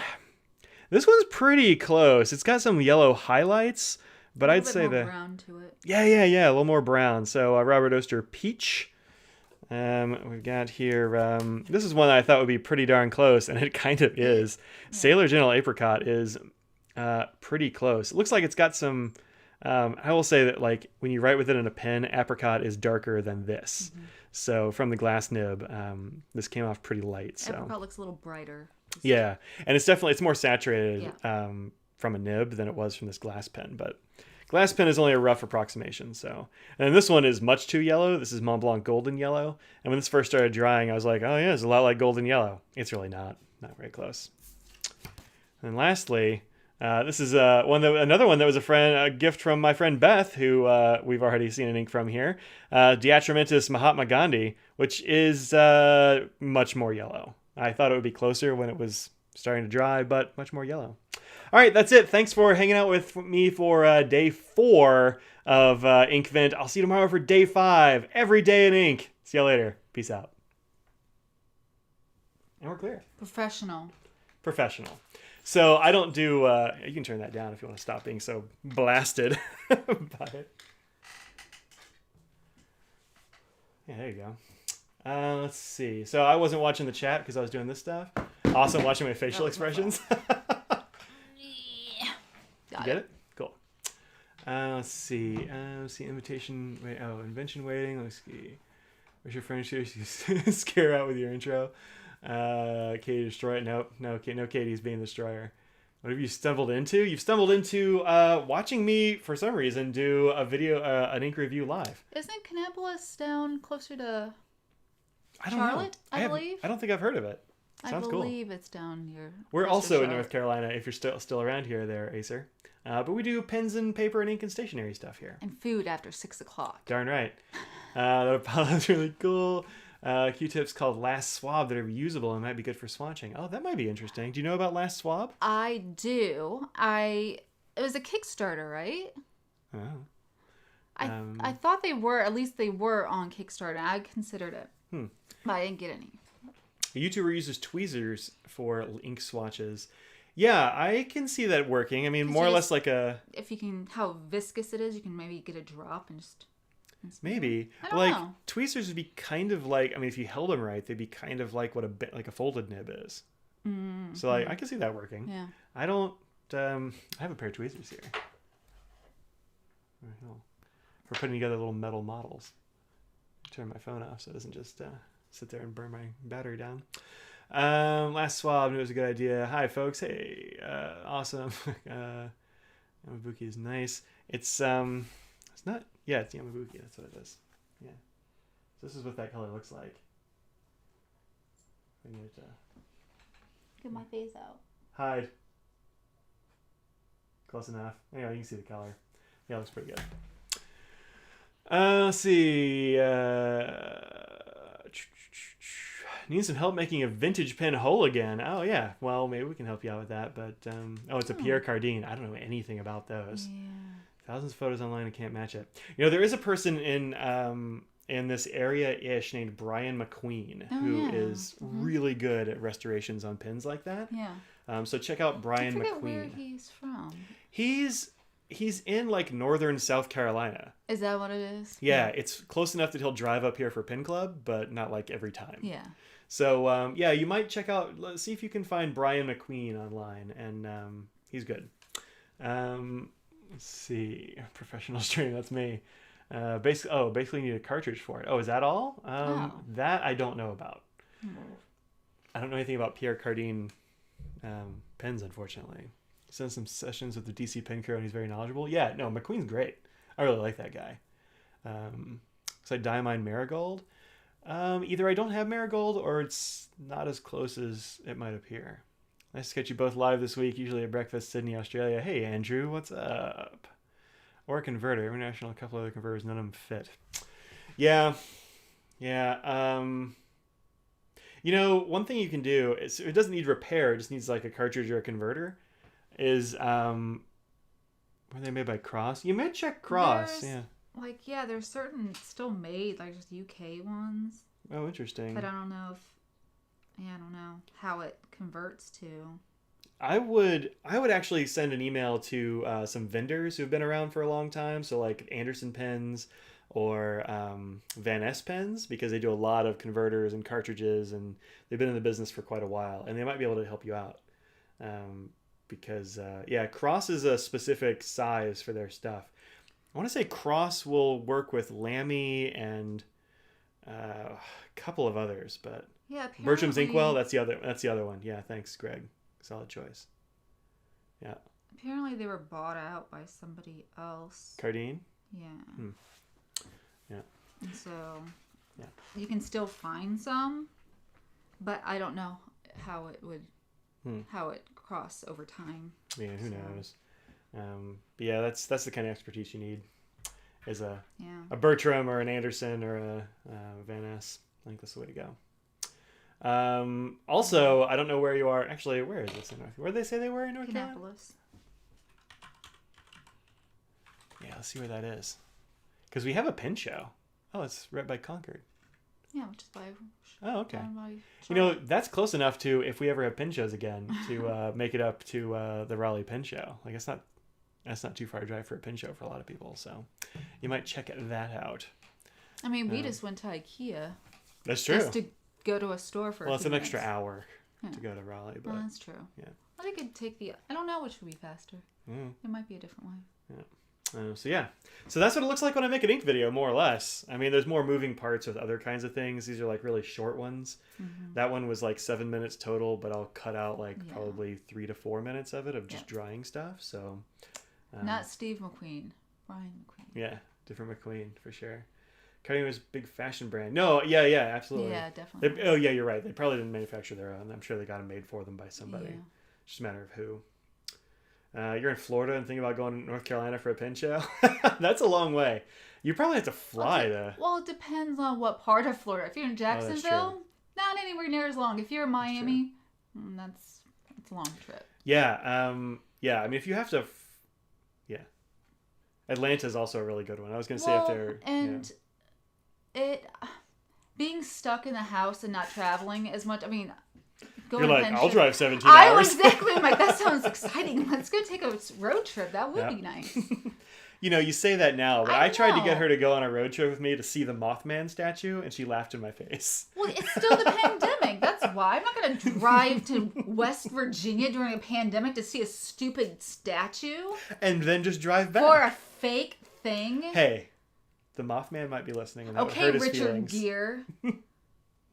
pretty close. It's got some yellow highlights, but I'd say that... brown to it. Yeah, a little more brown. So Robert Oster Peach. We've got here, this is one that I thought would be pretty darn close, and it kind of is. Yeah. Sailor Gentle Apricot is pretty close. It looks like it's got some, I will say that like when you write with it in a pen, apricot is darker than this. Mm-hmm. So from the glass nib, this came off pretty light. So apricot looks a little brighter. Yeah, and it's more saturated from a nib than it was from this glass pen, but... Glass pen is only a rough approximation, so. And this one is much too yellow. This is Mont Blanc Golden Yellow. And when this first started drying, I was like, oh yeah, it's a lot like Golden Yellow. It's really not very close. And lastly, this is another one that was a gift from my friend Beth, who we've already seen an ink from here. Diatramentus Mahatma Gandhi, which is much more yellow. I thought it would be closer when it was starting to dry, but much more yellow. All right, that's it. Thanks for hanging out with me for day 4 of Inkvent. I'll see you tomorrow for day 5. Every day in ink. See you later. Peace out. And we're clear. Professional. So I don't do... you can turn that down if you want to stop being so blasted by it. Yeah, there you go. Let's see. So I wasn't watching the chat because I was doing this stuff. Also watching my facial expressions. You get it? Cool. Let's see. Invitation. Wait. Oh, invention waiting. Let's see. Where's your furniture? Scare out with your intro. Katie destroy it. Nope. No Katie's being the destroyer. What have you stumbled into? You've stumbled into watching me for some reason do a video, an ink review live. Isn't Kannapolis down closer to Charlotte? Charlotte? I believe. I don't think I've heard of it. Sounds cool. I believe it's down here. We're also in North Carolina. If you're still around here, there, Acer. But we do pens and paper and ink and stationery stuff here. And food after 6 o'clock. Darn right. That Apollo's really cool. Q-tips called Last Swab that are reusable and might be good for swatching. Oh, that might be interesting. Do you know about Last Swab? I do. It was a Kickstarter, right? Oh. I thought they were, at least they were on Kickstarter. I considered it, but I didn't get any. A YouTuber uses tweezers for ink swatches. Yeah, I can see that working. I mean, more or less like a... If you can, how viscous it is, you can maybe get a drop and just... Maybe. I don't know. Tweezers would be kind of like... I mean, if you held them right, they'd be kind of like what a folded nib is. Mm-hmm. So, I can see that working. Yeah. I don't... I have a pair of tweezers here. For putting together little metal models. Turn my phone off so it doesn't just sit there and burn my battery down. Last swab, knew it was a good idea. Hi, folks. Hey, awesome. Yamabuki is nice. It's not... Yeah, it's Yamabuki. That's what it is. Yeah. So this is what that color looks like. I need to... Get my face out. Hide. Close enough. Anyway, you can see the color. Yeah, it looks pretty good. Let's see. Need some help making a vintage pen whole again. Oh, yeah. Well, maybe we can help you out with that. But, it's a Pierre Cardin. I don't know anything about those. Yeah. Thousands of photos online and can't match it. You know, there is a person in this area-ish named Brian McQueen who is really good at restorations on pins like that. Yeah. So check out Brian McQueen. I forget where he's from. He's in like northern South Carolina. Is that what it is? Yeah, it's close enough that he'll drive up here for Pin Club, but not like every time. Yeah. So you might check out. Let's see if you can find Brian McQueen online, and he's good. Let's see, professional stream. That's me. Basically need a cartridge for it. Oh, is that all? That I don't know about. I don't know anything about Pierre Cardin pens, unfortunately. He's done some sessions with the DC Pen Crew, and he's very knowledgeable. Yeah, no, McQueen's great. I really like that guy. Looks like Diamine Marigold. Either I don't have Marigold, or it's not as close as it might appear. Nice to catch you both live this week, usually at breakfast, Sydney, Australia. Hey, Andrew, what's up? Or a converter. International, a couple other converters, none of them fit. Yeah. You know, one thing you can do is, it doesn't need repair, it just needs like a cartridge or a converter, is, were they made by Cross? You might check Cross, there's certain still made, like just UK ones. Oh, interesting. But I don't know how it converts to. I would actually send an email to some vendors who've been around for a long time. So like Anderson Pens or Van Ness Pens, because they do a lot of converters and cartridges, and they've been in the business for quite a while, and they might be able to help you out. Because Cross is a specific size for their stuff. I want to say Cross will work with Lamy and a couple of others, but Bertram's Inkwell, that's the other one. Yeah, thanks, Greg. Solid choice. Yeah. Apparently they were bought out by somebody else. Cardin? Yeah. Yeah. And so you can still find some, but I don't know how it would how it cross over time. Yeah, who knows? But yeah, that's the kind of expertise you need. Is a Bertram or an Anderson or a Van Ness. I think that's the way to go. Also, I don't know where you are. Actually, where is this in North? Where did they say they were in North Carolina? Minneapolis. Yeah, let's see where that is. Because we have a pen show. Oh, it's right by Concord. Yeah, which is why. Oh, okay. You know, that's close enough to, if we ever have pen shows again, to make it up to the Raleigh Pen Show. Like, that's not too far a drive for a pen show for a lot of people. So you might check that out. I mean, we just went to IKEA. That's true. Just to go to a store for. Well, it's an extra hour to go to Raleigh, but that's true. Yeah. I think it'd take I don't know which would be faster. It might be a different way. Yeah. So that's what it looks like when I make an ink video, more or less. I mean, there's more moving parts with other kinds of things. These are like really short ones. Mm-hmm. That one was like 7 minutes total, but I'll cut out probably 3 to 4 minutes of it of just drying stuff. So not Steve McQueen, Brian McQueen. Yeah, different McQueen for sure. Cardin was a big fashion brand. No, yeah, absolutely. Yeah, definitely. You're right. They probably didn't manufacture their own. I'm sure they got them made for them by somebody. Yeah. It's just a matter of who. You're in Florida and thinking about going to North Carolina for a pen show? That's a long way. You probably have to fly to... Well, it depends on what part of Florida. If you're in Jacksonville, not anywhere near as long. If you're in Miami, that's a long trip. Yeah. I mean, if you have to... Atlanta's also a really good one. I was going to say if they're... And being stuck in the house and not traveling as much, I mean... You're like, I'll drive 17 hours. Exactly. I'm like, that sounds exciting. Let's go take a road trip. That would be nice. You say that now, but I tried to get her to go on a road trip with me to see the Mothman statue, and she laughed in my face. Well, it's still the pandemic. That's why. I'm not going to drive to West Virginia during a pandemic to see a stupid statue. And then just drive back. For a fake thing. Hey, the Mothman might be listening, and that would hurt his feelings. Richard Gere.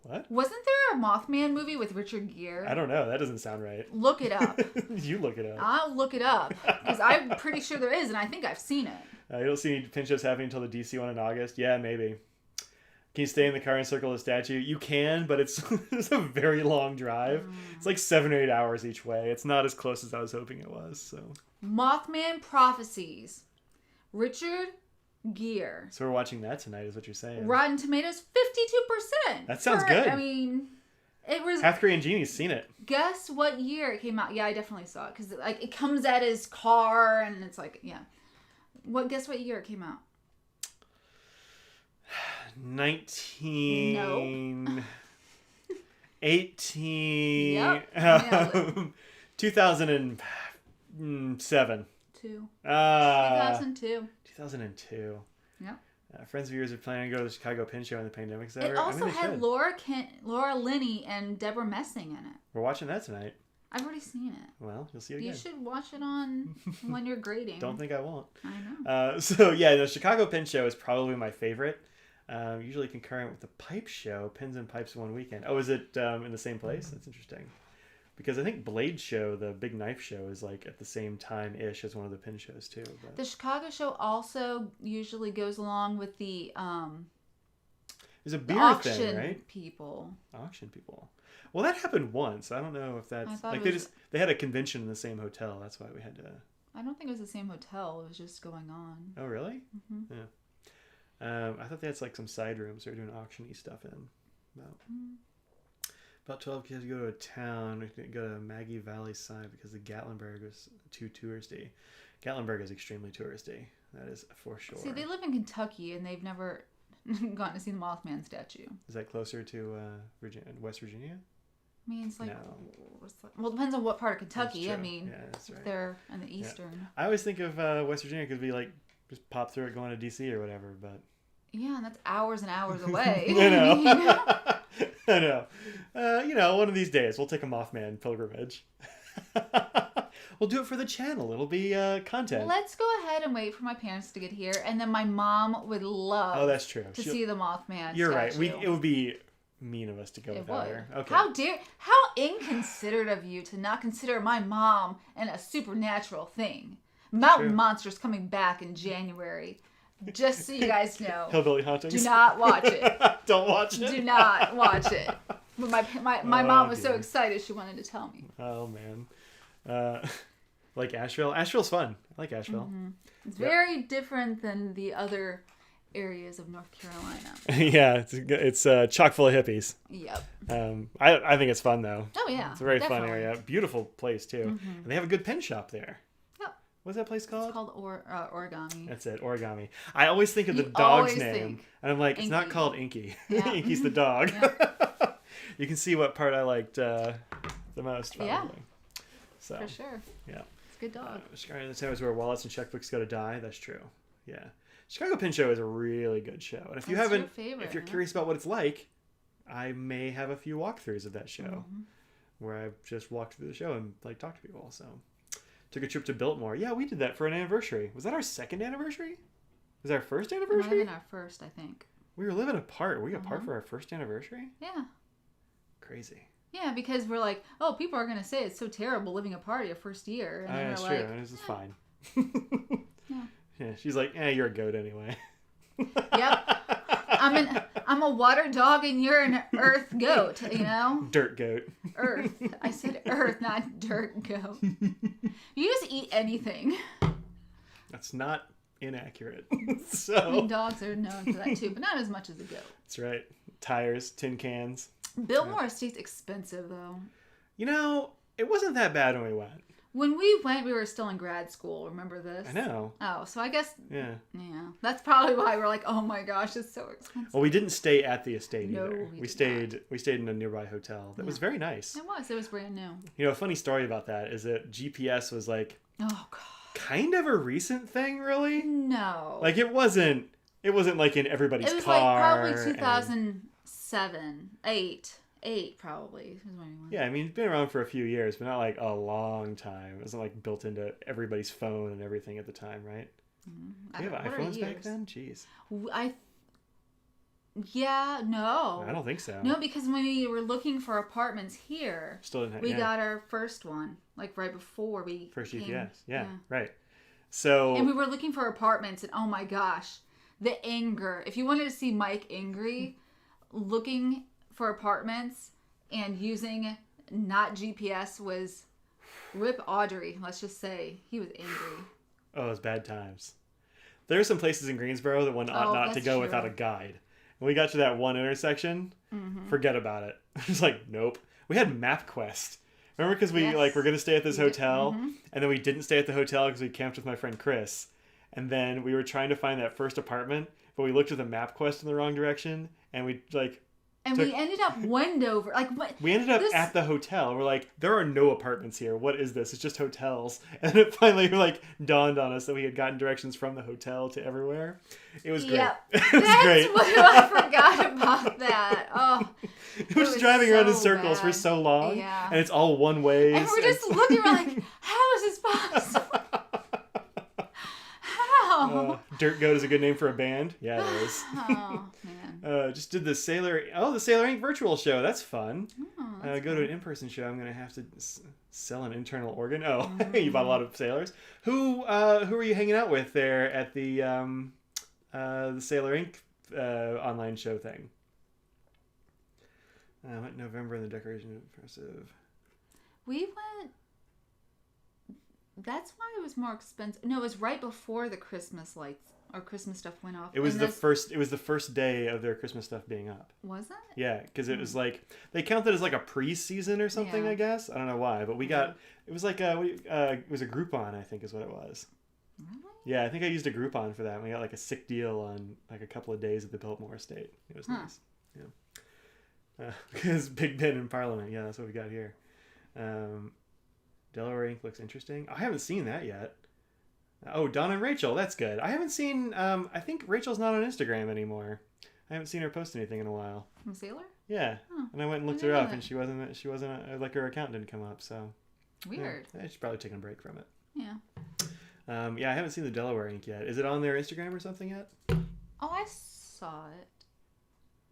What? Wasn't there a Mothman movie with Richard Gere? I don't know. That doesn't sound right. Look it up. You look it up. I'll look it up. Because I'm pretty sure there is, and I think I've seen it. You don't see any pin shows happening until the DC one in August? Yeah, maybe. Can you stay in the car and circle the statue? You can, but it's a very long drive. It's like 7 or 8 hours each way. It's not as close as I was hoping it was. So Mothman Prophecies. Richard Gere. So we're watching that tonight, is what you're saying. Rotten Tomatoes, 52%. That sounds good. I mean, it was... Half Korean Genie's seen it. Guess what year it came out? Yeah, I definitely saw it. Because like, it comes at his car, and it's like, yeah. Guess what year it came out? 19... 18... Yep. 2007. 2002. 2002. Yep. Friends of yours are planning to go to the Chicago Pin Show when the pandemic's over. It also had Laura Linney and Deborah Messing in it. We're watching that tonight. I've already seen it. Well, you'll see it again. You should watch it on when you're grading. Don't think I won't. I know. The Chicago Pin Show is probably my favorite. Usually concurrent with the Pipe Show, Pins and Pipes one weekend. Oh, is it in the same place? That's interesting. Because I think Blade Show, the big knife show, is like at the same time-ish as one of the pin shows too. But... The Chicago show also usually goes along with the there's a beer thing, right? Auction people. Well, that happened once. I don't know if that's like they had a convention in the same hotel. That's why we had to. I don't think it was the same hotel. It was just going on. Oh, really? Mm-hmm. Yeah. I thought they had like some side rooms they were doing auction-y stuff in. About 12 kids go to a town. We go to Maggie Valley side because the Gatlinburg was too touristy. Gatlinburg is extremely touristy. That is for sure. See, they live in Kentucky and they've never gone to see the Mothman statue. Is that closer to West Virginia? I mean, it's like... No. Well, it depends on what part of Kentucky. I mean, yeah, that's right. They're in the eastern. Yeah. I always think of West Virginia because we like just pop through it going to D.C. or whatever, but... Yeah, and that's hours and hours away. I know. I know. One of these days we'll take a Mothman pilgrimage. We'll do it for the channel. It'll be content. Let's go ahead and wait for my parents to get here, and then my mom would love. Oh, that's true. To see the Mothman. You're statue. Right. It would be mean of us to go without her. Okay. How inconsiderate of you to not consider my mom and a supernatural thing. Mountain Monsters coming back in January. Just so you guys know. Hillbilly Hauntings. Do not watch it. Don't watch it. Do not watch it. But my mom was so excited she wanted to tell me. Oh, man. Like Asheville? Asheville's fun. I like Asheville. Mm-hmm. It's very different than the other areas of North Carolina. Yeah, it's chock full of hippies. Yep. I think it's fun, though. Oh, yeah. It's a very fun area. Beautiful place, too. Mm-hmm. And they have a good pen shop there. What's that place called? It's called Origami. That's it, Origami. I always think of the dog's name. And I'm like, Inky. It's not called Inky. Yeah. Inky's the dog. Yeah. You can see what part I liked the most, probably. Yeah. So, for sure. Yeah. It's a good dog. Chicago Pin Show is where wallets and checkbooks go to die. That's true. Yeah. Chicago Pin Show is a really good show. And if if you're curious about what it's like, I may have a few walkthroughs of that show where I've just walked through the show and like talked to people. So. Took a trip to Biltmore. Yeah, we did that for an anniversary. Was that our second anniversary? Was that our first anniversary? It might have been our first, I think. We were living apart. Were we apart for our first anniversary? Yeah. Crazy. Yeah, because we're like, oh, people are going to say it's so terrible living apart your first year. And then that's we're true. like, This is fine. Yeah. Yeah. She's like, you're a goat anyway. Yep. I'm a water dog and you're an earth goat, Dirt goat. Earth. I said earth, not dirt goat. You just eat anything. That's not inaccurate. I mean, dogs are known for that too, but not as much as a goat. That's right. Tires, tin cans. Biltmore Estate's expensive though. It wasn't that bad when we went. When we went, we were still in grad school. Remember this? I know. Oh, so I guess... Yeah. Yeah. That's probably why we're like, oh my gosh, it's so expensive. Well, we didn't stay at the estate No, either. we stayed in a nearby hotel. That was very nice. It was brand new. You know, a funny story about that is that GPS was like... Oh, God. Kind of a recent thing, really? No. Like, it wasn't like in everybody's car. It was like probably 2007, 8 probably. Yeah, I mean, it's been around for a few years, but not like a long time. It wasn't like built into everybody's phone and everything at the time, right? Do you have iPhones back then? Jeez. Yeah, no. I don't think so. No, because when we were looking for apartments here, we got our first one, like right before we First came. GPS, yeah, right. So... And we were looking for apartments, and oh my gosh, the anger. If you wanted to see Mike angry, looking for apartments and using not GPS was rip Audrey, let's just say. He was angry. Oh, it was bad times. There are some places in Greensboro that one ought not to go without a guide. When we got to that one intersection, forget about it. It's like, nope. We had MapQuest. Remember, because we were going to stay at this hotel, and then we didn't stay at the hotel because we camped with my friend Chris. And then we were trying to find that first apartment, but we looked at the MapQuest in the wrong direction, and we we ended up Wendover. We ended up at the hotel. We're like, there are no apartments here. What is this? It's just hotels. And it finally dawned on us that we had gotten directions from the hotel to everywhere. It was great. Yep. It was great. I forgot about that. Oh, it was driving around in circles for so long. Yeah. And it's all one way. And we're just looking, we're like, how is this possible? How? Dirt Goat is a good name for a band. Yeah, it is. Oh, man. Just did the Sailor Ink virtual show. That's fun. Oh, go to an in-person show. I'm going to have to sell an internal organ. Oh, you bought a lot of sailors. Who are you hanging out with there at the Sailor Ink online show thing? Went November and the decoration is impressive. We went... That's why it was more expensive. No, it was right before the Christmas lights or Christmas stuff went off. It was the first day of their Christmas stuff being up. Was it? Yeah, because it was like they counted as like a pre-season or something. Yeah. I guess I don't know why, but we got it was like it was a Groupon, I think is what it was. Really? Yeah, I think I used a Groupon for that. We got like a sick deal on like a couple of days at the Biltmore Estate. It was nice. Yeah. Because Big Ben in Parliament. Yeah, that's what we got here. Delaware Ink looks interesting. I haven't seen that yet. Oh, Donna and Rachel. That's good. I haven't seen... I think Rachel's not on Instagram anymore. I haven't seen her post anything in a while. From Sailor? Yeah. Oh, and I went and looked her up, and she wasn't like her account didn't come up, so... Weird. Yeah, she's probably taking a break from it. Yeah. Yeah, I haven't seen the Delaware Ink yet. Is it on their Instagram or something yet? Oh, I saw it.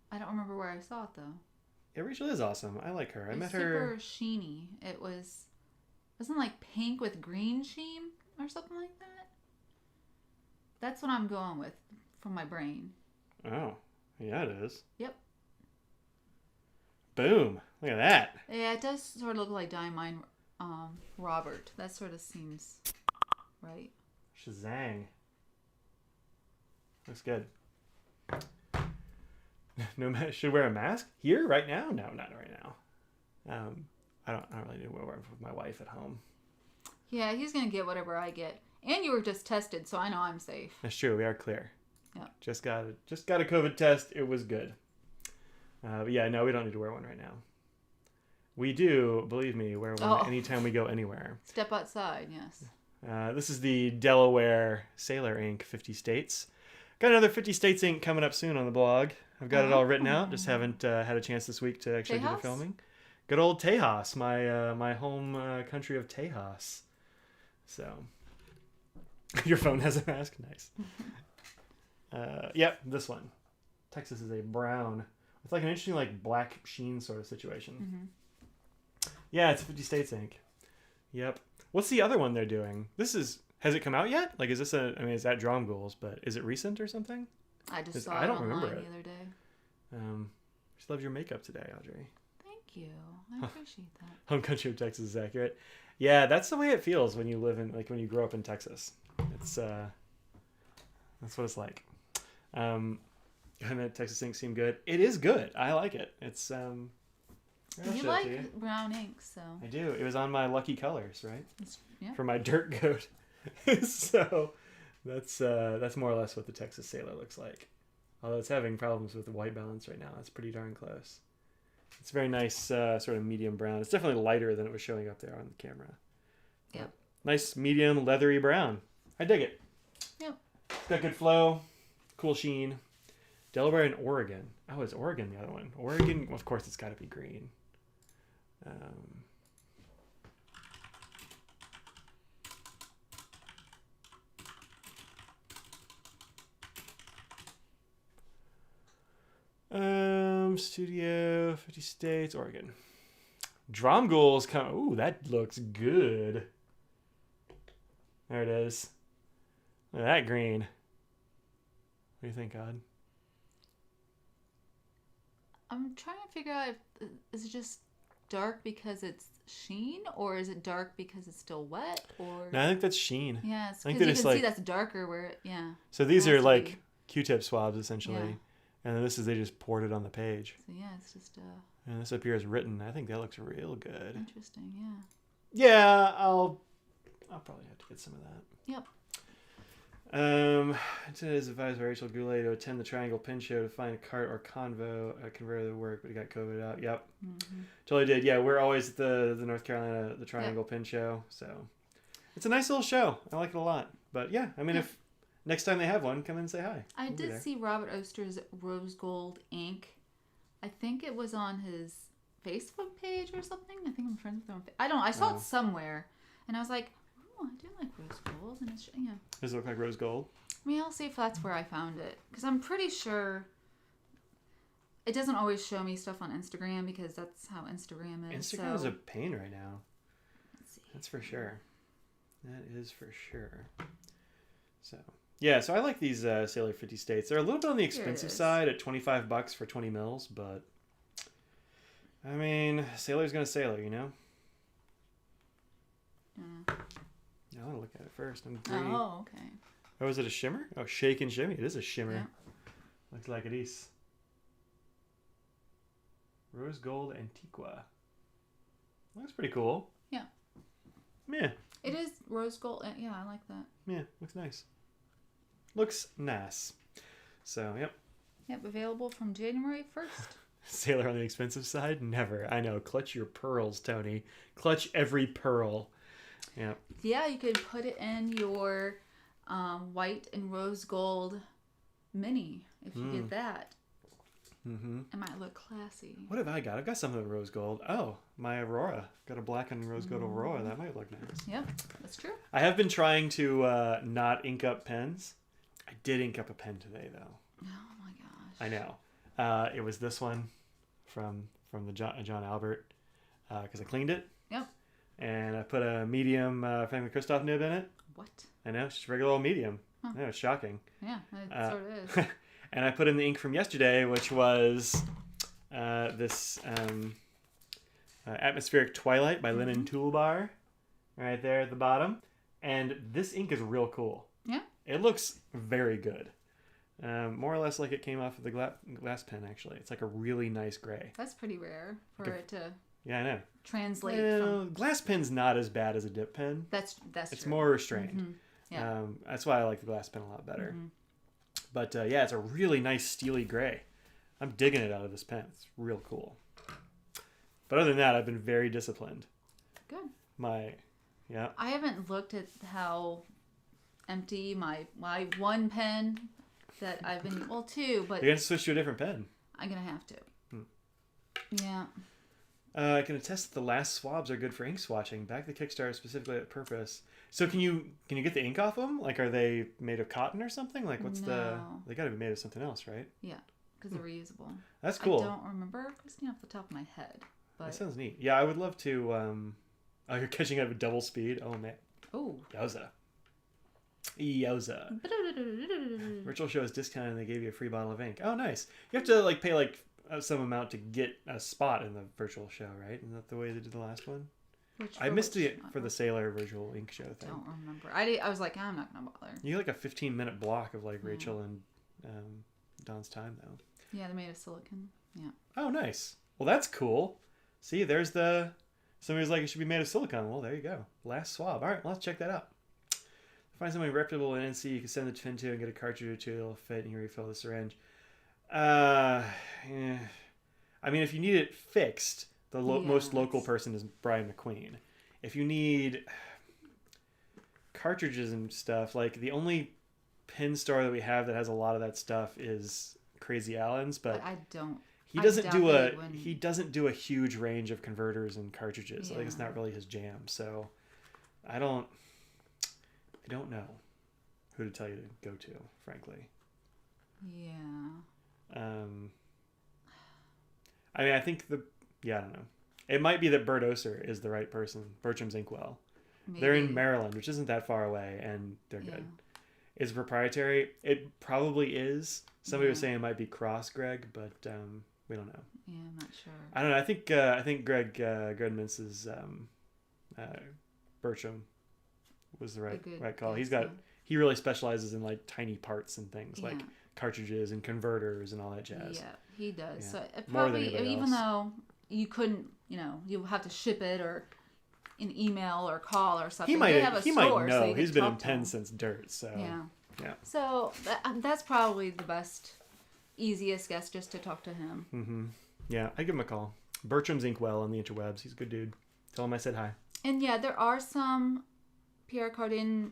I don't remember where I saw it, though. Yeah, Rachel is awesome. I like her. I met her... super sheeny. It was... Wasn't like pink with green sheen or something like that? That's what I'm going with from my brain. Oh, yeah, it is. Yep. Boom. Look at that. Yeah, it does sort of look like Diamond Robert. That sort of seems right. Shazang. Looks good. No, should wear a mask here right now? No, not right now. I don't really do wear with my wife at home. Yeah, he's gonna get whatever I get. And you were just tested, so I know I'm safe. That's true. We are clear. Yeah. Just got a COVID test. It was good. But yeah, no, we don't need to wear one right now. We do, believe me, wear one anytime we go anywhere. Step outside, yes. This is the Delaware Sailor Ink 50 States. Got another 50 States ink coming up soon on the blog. I've got it all written out. Just haven't had a chance this week to actually do the filming. Good old Tejas, my home country of Tejas. So, your phone has a mask? Nice. Yep, this one. Texas is a brown. It's like an interesting black sheen sort of situation. Mm-hmm. Yeah, it's a 50 States ink. Yep. What's the other one they're doing? Has it come out yet? Is this is that Drum Ghouls, but is it recent or something? I just saw it online the other day. Just love your makeup today, Audrey. Thank you. I appreciate that. Home country of Texas is accurate. Yeah, that's the way it feels when you live in, when you grow up in Texas. It's, that's what it's like. And that Texas ink seemed good. It is good. I like it. It's, I'll You show it to you. like brown ink, so. I do. It was on my lucky colors, right? Yeah. For my dirt goat. So that's more or less what the Texas Sailor looks like. Although it's having problems with the white balance right now. It's pretty darn close. It's very nice sort of medium brown. It's definitely lighter than it was showing up there on the camera. Yep. Nice medium leathery brown. I dig it. Yep. It's got good flow, cool sheen. Delaware and Oregon. Oh, is Oregon the other one? Oregon, well, of course, it's got to be green. Studio, 50 states, Oregon. Dromgool's coming. Ooh, that looks good. There it is. Look at that green. What do you think, Odd? I'm trying to figure out if is it just dark because it's sheen, or is it dark because it's still wet, or No, I think that's sheen. yeah, it's I think because you that can it's see that's darker where So these has are to like be. Q-tip swabs essentially, Yeah. and then this is they just poured it on the page. So yeah, it's just And this up here is written. I think that looks real good. interesting. Yeah, I'll probably have to get some of that. Yep. Today's advised by Rachel Goulet to attend the Triangle Pin Show to find a cart or convo converter to work, but he got COVID out. Yep. Mm-hmm. Totally did. Yeah, we're always at the North Carolina, the Triangle Pin Show. So it's a nice little show. I like it a lot. But yeah, I mean, if next time they have one, come in and say hi. I did see Robert Oster's Rose Gold ink. I think it was on his Facebook page or something. I think I'm friends with him. I don't know. I saw it somewhere, and I was like, "Oh, I do like rose gold." And it's Does it look like rose gold? I mean, I'll see if that's where I found it, because I'm pretty sure it doesn't always show me stuff on Instagram because that's how Instagram is. Instagram is a pain right now. Let's see. That's for sure. That is for sure. So yeah, so I like these Sailor 50 States. They're a little bit on the expensive side at $25 for 20 mils, but I mean, Sailor's gonna Sailor, you know. I want to look at it first. I'm greedy. Oh, okay. Oh, is it a shimmer? Oh, shake and shimmy. It is a shimmer. Yeah. Looks like it is. Rose Gold Antiqua. Looks pretty cool. Yeah. Yeah. It is rose gold. Yeah, I like that. Yeah, looks nice. Looks nice. So, yep. Yep, available from January 1st. Sailor on the expensive side? Never. I know. Clutch your pearls, Tony. Clutch every pearl. Yeah. Yeah, you could put it in your white and rose gold mini if you get that. Mm-hmm. It might look classy. What have I got? I've got something with rose gold. Oh, my Aurora. Got a black and rose gold Aurora. That might look nice. Yep, that's true. I have been trying to not ink up pens. I did ink up a pen today, though. Oh my gosh. I know. It was this one from the John Albert because I cleaned it. Yep. And I put a medium Franklin Christoph nib in it. What? I know, it's just regular old medium. Huh. I know, it's shocking. Yeah, it sort of is. And I put in the ink from yesterday, which was this Atmospheric Twilight by Linen Toolbar, right there at the bottom. And this ink is real cool. Yeah. It looks very good. More or less like it came off of the glass pen, actually. It's like a really nice gray. That's pretty rare for it to Yeah, I know. translate from. Glass pen's not as bad as a dip pen. That's It's true. more restrained. Mm-hmm. Yeah. That's why I like the glass pen a lot better. Mm-hmm. But yeah, it's a really nice steely gray. I'm digging it out of this pen. It's real cool. But other than that, I've been very disciplined. Good. Yeah. I haven't looked at how empty my one pen that I've been two, but You're going to switch to a different pen. I'm gonna have to. Yeah. I can attest that the last swabs are good for ink swatching. Back the Kickstarter specifically at purpose. So can you get the ink off them? Like, are they made of cotton or something? Like, what's No. They got to be made of something else, right? Yeah, because they're reusable. That's cool. I don't remember Christine off the top of my head, but That sounds neat. Yeah, I would love to. Oh, you're catching up at double speed. Oh man. oh. Yowza. Virtual show is discounted and they gave you a free bottle of ink. Oh, nice. You have to pay some amount to get a spot in the virtual show, right? Isn't that the way they did the last one? I missed it for the Sailor virtual ink show thing. I don't remember. I was like, I'm not gonna bother. You get a 15-minute block of Rachel and Don's time though. Yeah, they're made of silicon. Yeah. Oh, nice. Well, that's cool. See, there's somebody's like, it should be made of silicone. Well, there you go. Last swab. All right, let's check that out. Find something reputable in NC you can send the tin to and get a cartridge or two. It'll fit and you refill the syringe. Yeah. I mean, if you need it fixed, the most local person is Brian McQueen. If you need cartridges and stuff, like the only pin store that we have that has a lot of that stuff is Crazy Allen's, but I don't. He doesn't do a huge range of converters and cartridges. Yeah. Like it's not really his jam. So I don't know who to tell you to go to, frankly. Yeah. I mean, I think I don't know. It might be that Bert Oser is the right person. Bertram's Inkwell. Maybe. They're in Maryland, which isn't that far away, and they're good. It's proprietary. It probably is. Somebody was saying it might be Cross Greg, but we don't know. Yeah, I'm not sure. I don't know. I think Greg Gredman's Bertram was the right call. He really specializes in like tiny parts and things like cartridges and converters and all that jazz. Yeah, he does. Yeah. So it probably, even though you couldn't, you'll have to ship it or an email or call or something. He might know. So He's been in Penn since dirt. So yeah. So that's probably the best, easiest guess, just to talk to him. Mm-hmm. Yeah, I give him a call. Bertram's Inkwell on the interwebs. He's a good dude. Tell him I said hi. And yeah, there are some Pierre Cardin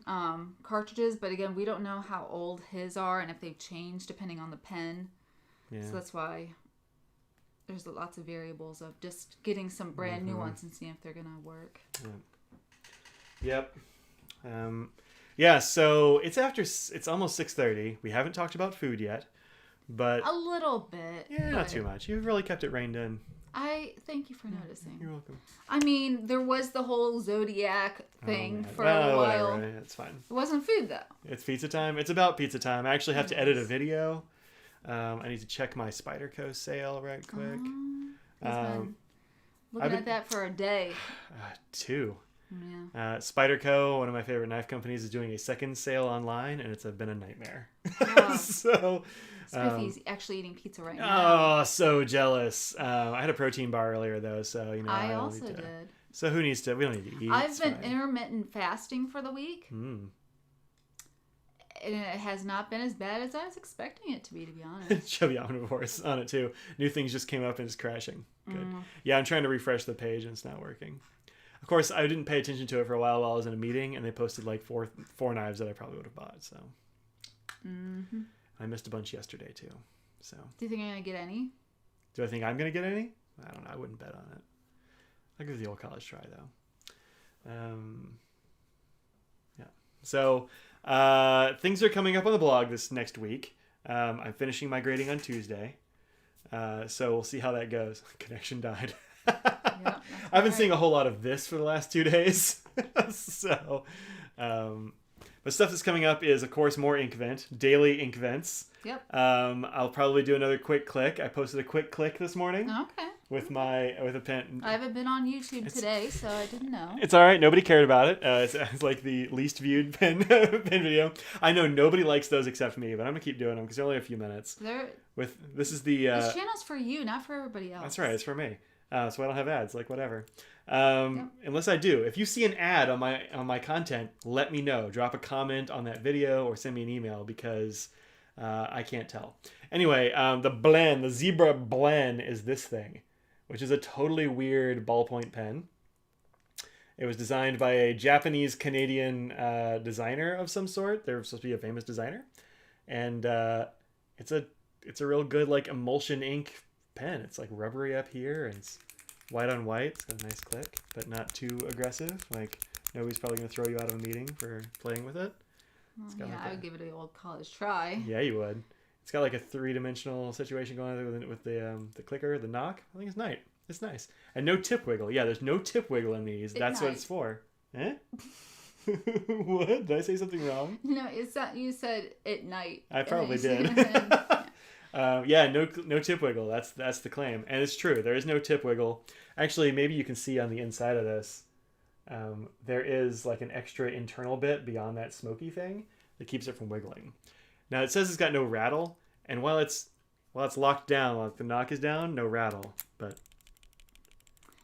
cartridges, but again, we don't know how old his are and if they've changed depending on the pen. Yeah. So that's why there's lots of variables of just getting some brand new ones and seeing if they're gonna work. Yeah. Yep. So it's almost 6:30. We haven't talked about food yet, but a little bit. Yeah, not too much. You've really kept it reined in. I thank you for noticing. You're welcome. I mean, there was the whole zodiac thing for a while. Whatever. It's fine. It wasn't food though. It's pizza time. It's about pizza time. I actually have to edit a video. I need to check my Spyderco sale right quick. I've been at that for a day. 2. Yeah. Spyderco, one of my favorite knife companies, is doing a second sale online, and it's been a nightmare. So Spiffy's actually eating pizza right now. Oh, so jealous. I had a protein bar earlier though, so I also did. So we don't need to eat. I've been intermittent fasting for the week. And it has not been as bad as I was expecting it to be honest. Chubby omnivores on it too. New things just came up and it's crashing. Good. Yeah, I'm trying to refresh the page and it's not working. Of course, I didn't pay attention to it for a while I was in a meeting, and they posted like four knives that I probably would have bought. So I missed a bunch yesterday too. So do you think I'm gonna get any? Do I think I'm gonna get any? I don't know. I wouldn't bet on it. I'll give the old college try though. Yeah. So things are coming up on the blog this next week. I'm finishing my grading on Tuesday. So we'll see how that goes. Connection died. Yeah, I've been seeing a whole lot of this for the last 2 days. So, but stuff that's coming up is, of course, more Inkvent, daily Inkvents. Yep. I'll probably do another quick click. I posted a quick click this morning. Okay. With a pen. I haven't been on YouTube today, so I didn't know. It's all right. Nobody cared about it. It's like the least viewed pen video. I know nobody likes those except me, but I'm gonna keep doing them because they're only a few minutes. This channel's for you, not for everybody else. That's right. It's for me. So I don't have ads. Like whatever. Unless I do. If you see an ad on my content, let me know. Drop a comment on that video or send me an email because I can't tell. Anyway, the Zebra Blend is this thing, which is a totally weird ballpoint pen. It was designed by a Japanese-Canadian designer of some sort. They're supposed to be a famous designer. And it's a real good like emulsion ink pen. It's like rubbery up here and it's white on white. It's got a nice click, but not too aggressive. Like nobody's probably going to throw you out of a meeting for playing with it. Well, yeah, I would give it an old college try. Yeah, you would. It's got like a 3-dimensional situation going on with the clicker, the knock. I think it's nice. It's nice. And no tip wiggle. Yeah, there's no tip wiggle in these. That's what it's for. Eh? What? Did I say something wrong? No, it's not. You said at night. I probably did. No tip wiggle. That's the claim. And it's true. There is no tip wiggle. Actually, maybe you can see on the inside of this, there is like an extra internal bit beyond that smoky thing that keeps it from wiggling. Now it says it's got no rattle, and while it's locked down, like the knock is down, no rattle. But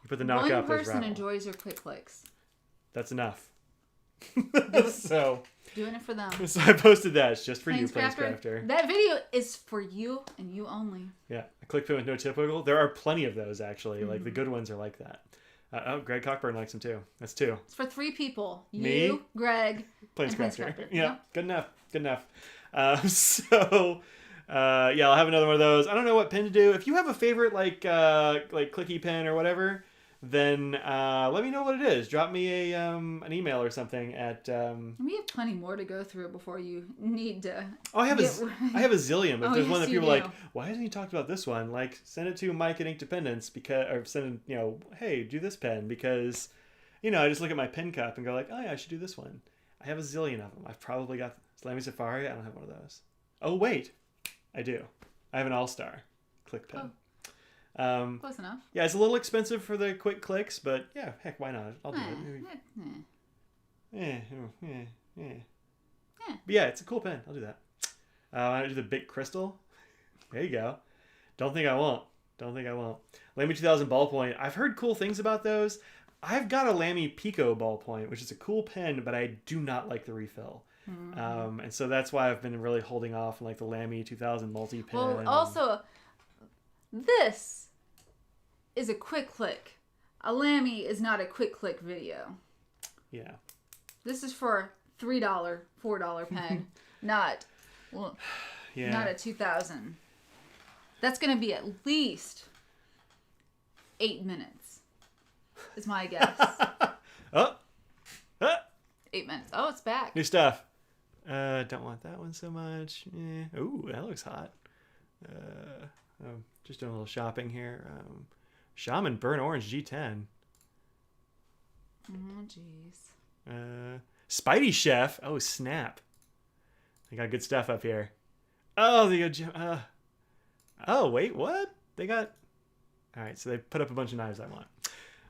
But the knock One up is person rattle. enjoys your quick clicks. That's enough. So doing it for them. So I posted that. It's just for you, Planescrafter. Planescrafter. That video is for you and you only. Yeah, a click pin with no tip wiggle. There are plenty of those actually. Like the good ones are like that. Greg Cockburn likes them too. That's 2. It's for 3 people. Me, you, Greg, Planescrafter. and Planescrafter. Yeah, good enough. Good enough. Yeah, I'll have another one of those. I don't know what pin to do. If you have a favorite like clicky pin or whatever, then let me know what it is. Drop me an email or something at. We have plenty more to go through before you need to. Oh, I have a zillion. But Oh, there's one yes, that you people are do. like, why hasn't he talked about this one? Like, send it to Mike at Inkdependence or send hey, do this pen because, I just look at my pen cup and go like, oh yeah, I should do this one. I have a zillion of them. I've probably got Salami Safari. I don't have one of those. Oh wait, I do. I have an All-Star click pen. Oh. Close enough. Yeah, it's a little expensive for the quick clicks, but yeah, heck, why not? I'll do it. But yeah, it's a cool pen. I'll do that. I do the big crystal. There you go. Don't think I won't. Lamy 2000 ballpoint. I've heard cool things about those. I've got a Lamy Pico ballpoint, which is a cool pen, but I do not like the refill. Mm-hmm. And so that's why I've been really holding off on like the Lamy 2000 multi pen. Well, also, this is a quick click. A Lamy is not a quick click video. Yeah. This is for $3, $4 pen, not a 2000. That's going to be at least 8 minutes. Is my guess. 8 minutes. Oh, it's back. New stuff. Don't want that one so much. Ooh, that looks hot. Just doing a little shopping here. Shaman Burnt Orange G10. Oh, jeez. Spidey Chef. Oh, snap. They got good stuff up here. Oh, they got... oh, wait, what? They got... All right, so they put up a bunch of knives I want.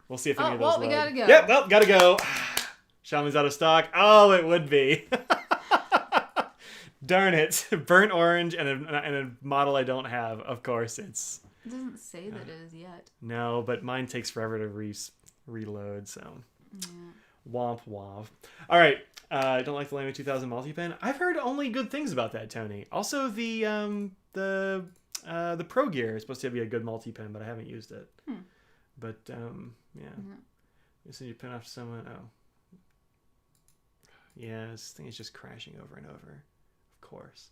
We'll see if any of those load. We gotta go. Yep, well, gotta go. Shaman's out of stock. Oh, it would be. Darn it. Burnt orange and a model I don't have. Of course, it's... It doesn't say that it is yet. No, but mine takes forever to reload, so... Yeah. Womp womp. All right. I don't like the Lamy 2000 multi-pen. I've heard only good things about that, Tony. Also, the Pro Gear is supposed to be a good multi-pen, but I haven't used it. But, yeah. Mm-hmm. You send your pen off to someone. Oh. Yeah, this thing is just crashing over and over. Of course.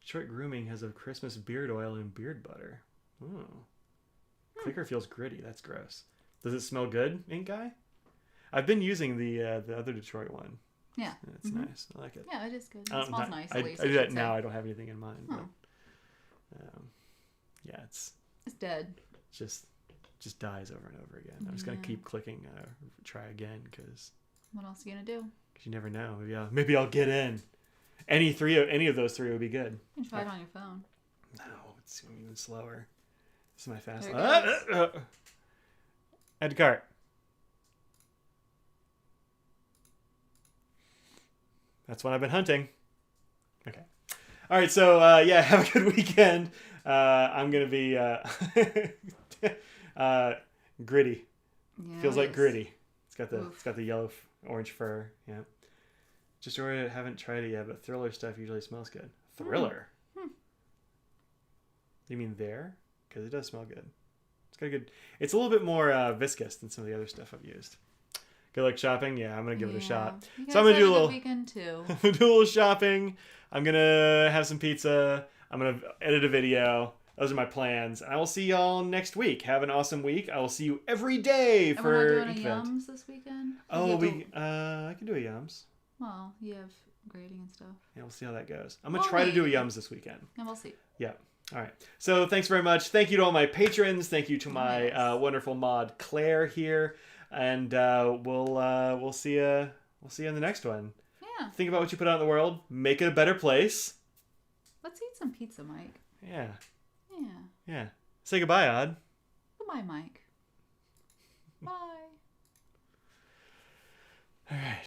Detroit Grooming has a Christmas beard oil and beard butter. Oh. Clicker feels gritty. That's gross. Does it smell good, Ink Guy? I've been using the other Detroit one. Yeah. It's nice. I like it. Yeah, it is good. It smells nice. I do that now. I don't have anything in mind. Oh. But, yeah, it's dead. Just dies over and over again. I'm just going to keep clicking, try again, because... What else are you going to do? Because you never know. Maybe I'll get in. Any of those 3 would be good. You can try it on your phone. No, it's even slower. This is my fast line. Add to cart. That's what I've been hunting. Okay. All right, so yeah, have a good weekend. I'm going to be gritty. Yeah, Feels like gritty. It's got the yellow orange fur. Yeah. Just ordered it. Haven't tried it yet, but Thriller stuff usually smells good. Thriller? You mean there? Because it does smell good. It's got a good... It's a little bit more viscous than some of the other stuff I've used. Good luck shopping. Yeah, I'm going to give it a shot. So I'm going to do a little... weekend too. I'm going to do a little shopping. I'm going to have some pizza. I'm going to edit a video. Those are my plans. And I will see y'all next week. Have an awesome week. I will see you every day for we're not doing Inkvent. a Yums this weekend? I can do a Yums. Well, you have grading and stuff. Yeah, we'll see how that goes. I'm going to try to do a Yums this weekend. And we'll see. Yeah. All right. So thanks very much. Thank you to all my patrons. Thank you to my wonderful mod Claire here. And we'll see you in the next one. Yeah. Think about what you put out in the world. Make it a better place. Let's eat some pizza, Mike. Yeah. Yeah. Yeah. Say goodbye, Odd. Goodbye, Mike. Bye. All right.